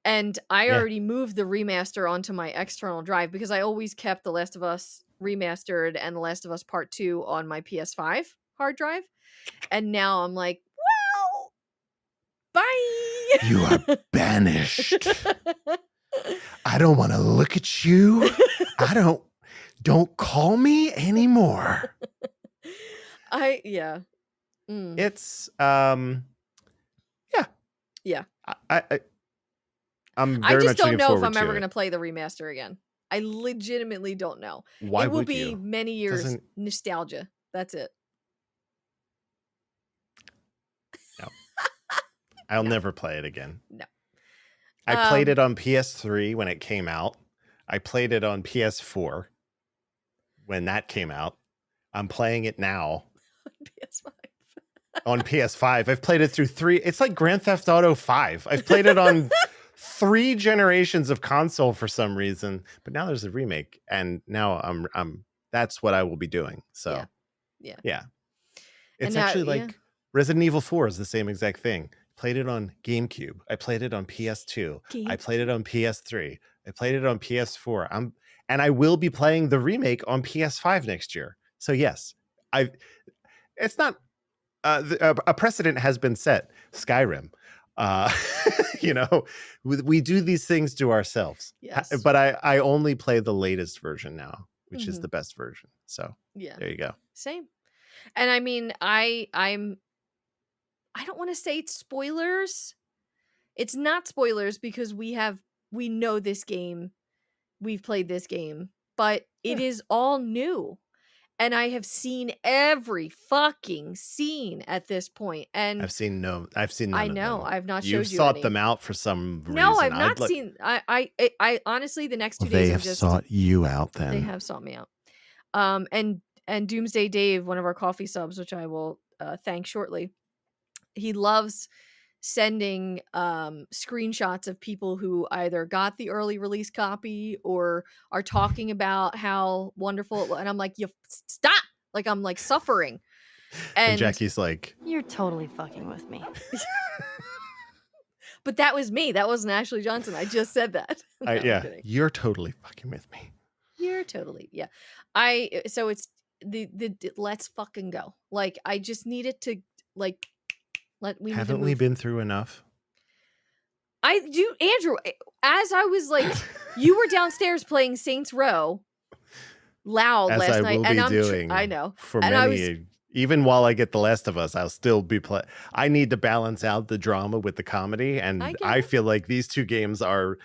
And I Yeah. already moved the remaster onto my external drive because I always kept The Last of Us Remastered and The Last of Us Part 2 on my PS5 hard drive. And now I'm like, well, bye. You are banished. I don't want to look at you. Don't call me anymore. Yeah. Mm. It's Yeah. I'm I very just much don't looking know if forward I'm to ever it. going to play the remaster again. I legitimately don't know. Why it will would be you? many years Doesn't- nostalgia. That's it. No. I'll never play it again. No. I played it on PS3 when it came out. I played it on PS4 when that came out. I'm playing it now PS5. on PS5. I've played it through 3. It's like Grand Theft Auto 5. I've played it on 3 generations of console for some reason, but now there's a remake, and now I'm that's what I will be doing. So yeah. It's now, actually like Resident Evil 4 is the same exact thing. Played it on GameCube. I played it on PS2. I played it on PS3. I played it on PS4. And I will be playing the remake on PS5 next year. So yes, it's not a precedent has been set. Skyrim. We do these things to ourselves. Yes. But I only play the latest version now, which is the best version. So yeah, there you go. Same. And I mean, I don't want to say it's spoilers. It's not spoilers because we know this game. We've played this game, but it is all new. And I have seen every fucking scene at this point. And I've seen none I of know. them. I've not showed You've you sought any. them out for some reason. No, I've not seen. I honestly, the next 2 days They I'm have just sought you out. Then they have sought me out. And Doomsday Dave, one of our coffee subs, which I will thank shortly. He loves sending screenshots of people who either got the early release copy or are talking about how wonderful it was. And I'm like, you stop. Like, I'm like suffering. And Jackie's like, You're totally fucking with me. but that was me. That wasn't Ashley Johnson. I just said that. No, I'm yeah, kidding. you're totally fucking with me. You're totally, yeah. So it's the let's fucking go. Like, I just needed to like, we need to Haven't we move. been through enough? I do, Andrew. As I was like, you were downstairs playing Saints Row loud As last I night, will and be I doing know, for and I was even while I get The Last of Us, I'll still be I need to balance out the drama with the comedy, I and get I it. feel like these two games are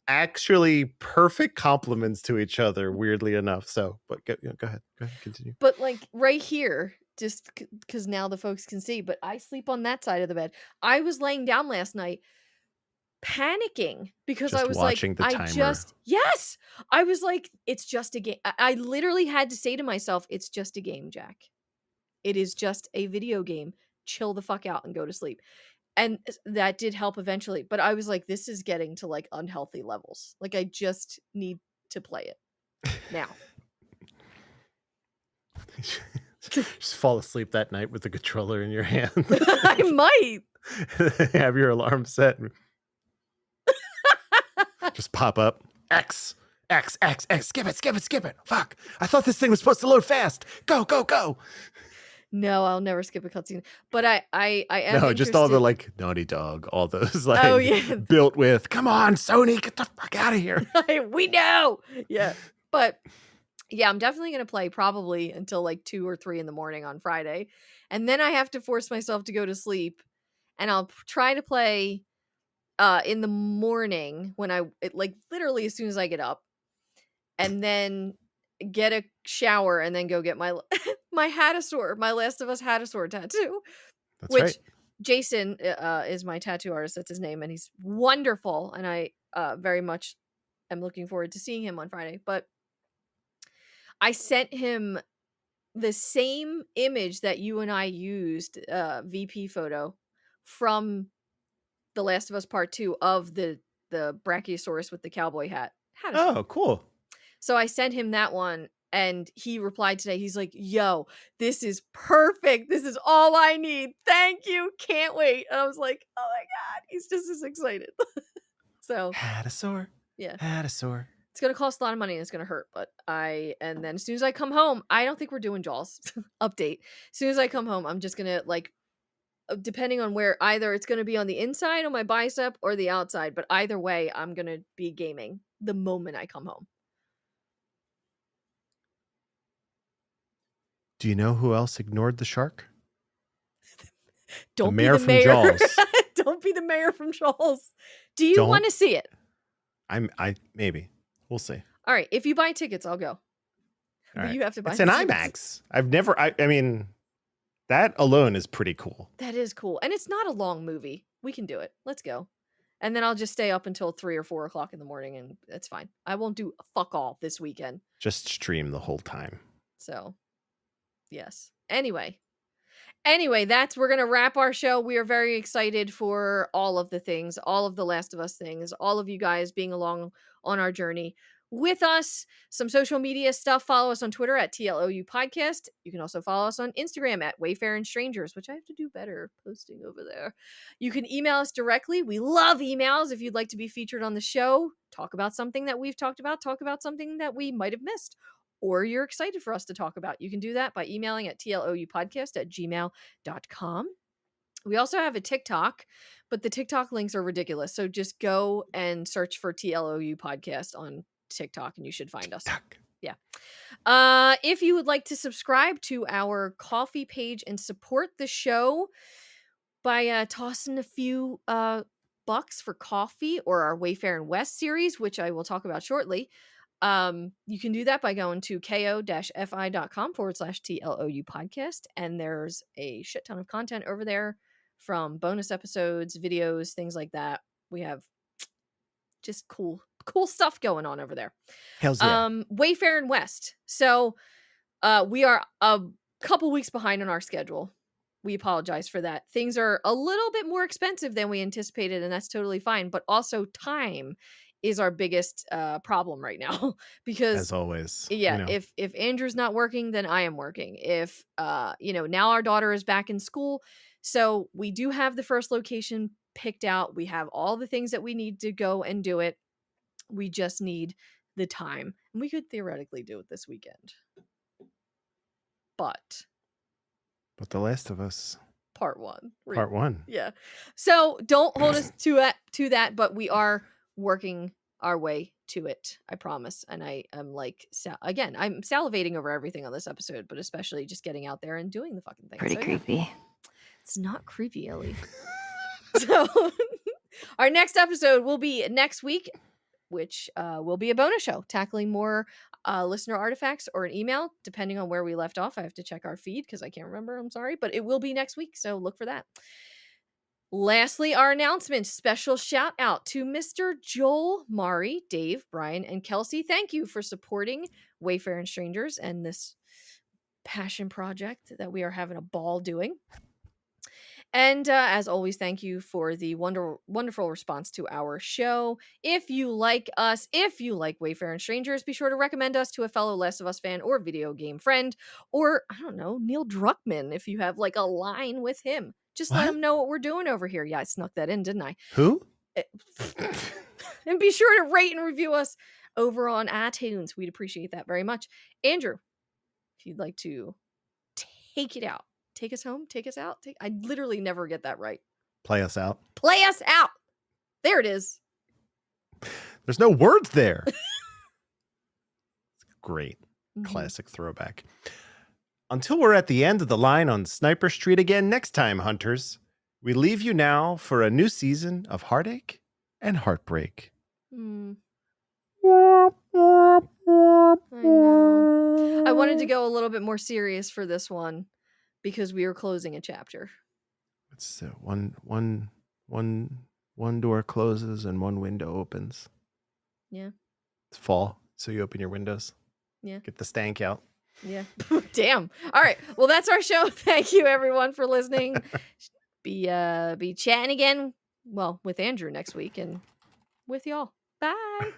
actually perfect complements to each other, weirdly enough. So, but go ahead, continue. But like right here, just because now the folks can see, but I sleep on that side of the bed. I was laying down last night panicking because I Just was like, watching the timer. yes, I was like, it's just a game. I literally had to say to myself, it's just a game, Jack. It is just a video game. Chill the fuck out and go to sleep. And that did help eventually. But I was like, this is getting to like unhealthy levels. Like, I just need to play it now. Just fall asleep that night with the controller in your hand. I might. Have your alarm set. Just pop up. X. Skip it. Fuck. I thought this thing was supposed to load fast. Go. No, I'll never skip a cutscene. But I am No, just all the interested. like Naughty Dog, all those Oh, like yeah. built with, come on, Sony, get the fuck out of here. We know. Yeah. But yeah, I'm definitely going to play probably until like 2 or 3 in the morning on Friday. And then I have to force myself to go to sleep. And I'll try to play in the morning when like literally as soon as I get up. And then get a shower and then go get my my Hatasaur, my Last of Us Hatasaur tattoo. That's Which right. Jason is my tattoo artist. That's his name, and he's wonderful. And I very much am looking forward to seeing him on Friday. But I sent him the same image that you and I used, VP photo from The Last of Us Part 2 of the Brachiosaurus with the cowboy hat. Oh, cool. So I sent him that one, and he replied today. He's like, yo, this is perfect. This is all I need. Thank you. Can't wait. And I was like, oh my God. He's just as excited. So Hatasaur. yeah. Hatasaur. It's going to cost a lot of money and it's going to hurt. But and then as soon as I come home, I don't think we're doing Jaws. Update. As soon as I come home, I'm just going to like, depending on where, either it's going to be on the inside on my bicep or the outside. But either way, I'm going to be gaming the moment I come home. Do you know who else ignored the shark? Don't mayor be the from mayor. Jaws. Don't be the mayor from Jaws. Do you want to see it? I maybe. We'll see. All right. If you buy tickets, I'll go. All But right. you have to buy It's an tickets. IMAX. I've never I mean that alone is pretty cool. That is cool. And it's not a long movie. We can do it. Let's go. And then I'll just stay up until 3 or 4 o'clock in the morning, and that's fine. I won't do fuck all this weekend. Just stream the whole time. So, yes. Anyway, we're going to wrap our show. We are very excited for all of the things, all of the Last of Us things, all of you guys being along on our journey with us. Some social media stuff. Follow us on Twitter at TLOU Podcast. You can also follow us on Instagram at Wayfarin Strangers, which I have to do better posting over there. You can email us directly. We love emails. If you'd like to be featured on the show, talk about something that we've talked about, talk about something that we might have missed, or you're excited for us to talk about, you can do that by emailing at tloupodcast@gmail.com. We also have a TikTok, but the TikTok links are ridiculous. So just go and search for TLOU Podcast on TikTok and you should find us. Yeah. If you would like to subscribe to our coffee page and support the show by tossing a few bucks for coffee, or our Wayfarin West series, which I will talk about shortly, you can do that by going to ko-fi.com/TLOU podcast. And there's a shit ton of content over there, from bonus episodes, videos, things like that. We have just cool stuff going on over there. Hells yeah. Wayfarin West. So we are a couple weeks behind on our schedule. We apologize for that. Things are a little bit more expensive than we anticipated, and that's totally fine. But also time is our biggest problem right now, because as always, yeah, if Andrew's not working, then I am working. If now our daughter is back in school, so we do have the first location picked out. We have all the things that we need to go and do it. We just need the time, and we could theoretically do it this weekend, but The Last of Us part 1. Part 1. Yeah. So don't hold us to that, but we are working our way to it. I promise. And I am like, again, I'm salivating over everything on this episode, but especially just getting out there and doing the fucking thing. Pretty creepy. It's not creepy, Ellie. So our next episode will be next week, which will be a bonus show tackling more listener artifacts or an email, depending on where we left off. I have to check our feed because I can't remember. I'm sorry, but it will be next week. So look for that. Lastly, our announcement. Special shout out to Mr. Joel, Mari, Dave, Brian, and Kelsey. Thank you for supporting Wayfarin Strangers and this passion project that we are having a ball doing. And as always, thank you for the wonderful response to our show. If you like us, if you like Wayfarin Strangers, be sure to recommend us to a fellow Last of Us fan or video game friend, or, I don't know, Neil Druckmann, if you have like a line with him. Just let him know what we're doing over here. Yeah, I snuck that in, didn't I? Who? And be sure to rate and review us over on iTunes. We'd appreciate that very much. Andrew, if you'd like to take it out. Take us home, take us out. I literally never get that right. Play us out. Play us out. There it is. There's no words there. Great. Mm-hmm. Classic throwback. Until we're at the end of the line on Sniper Street again next time, hunters, we leave you now for a new season of heartache and heartbreak. I know. I wanted to go a little bit more serious for this one because we are closing a chapter. It's one door closes and one window opens. Yeah. It's fall, so you open your windows. Yeah. Get the stank out. Yeah. Damn. All right. Well, that's our show. Thank you, everyone, for listening. Be chatting again. Well, with Andrew next week and with y'all. Bye.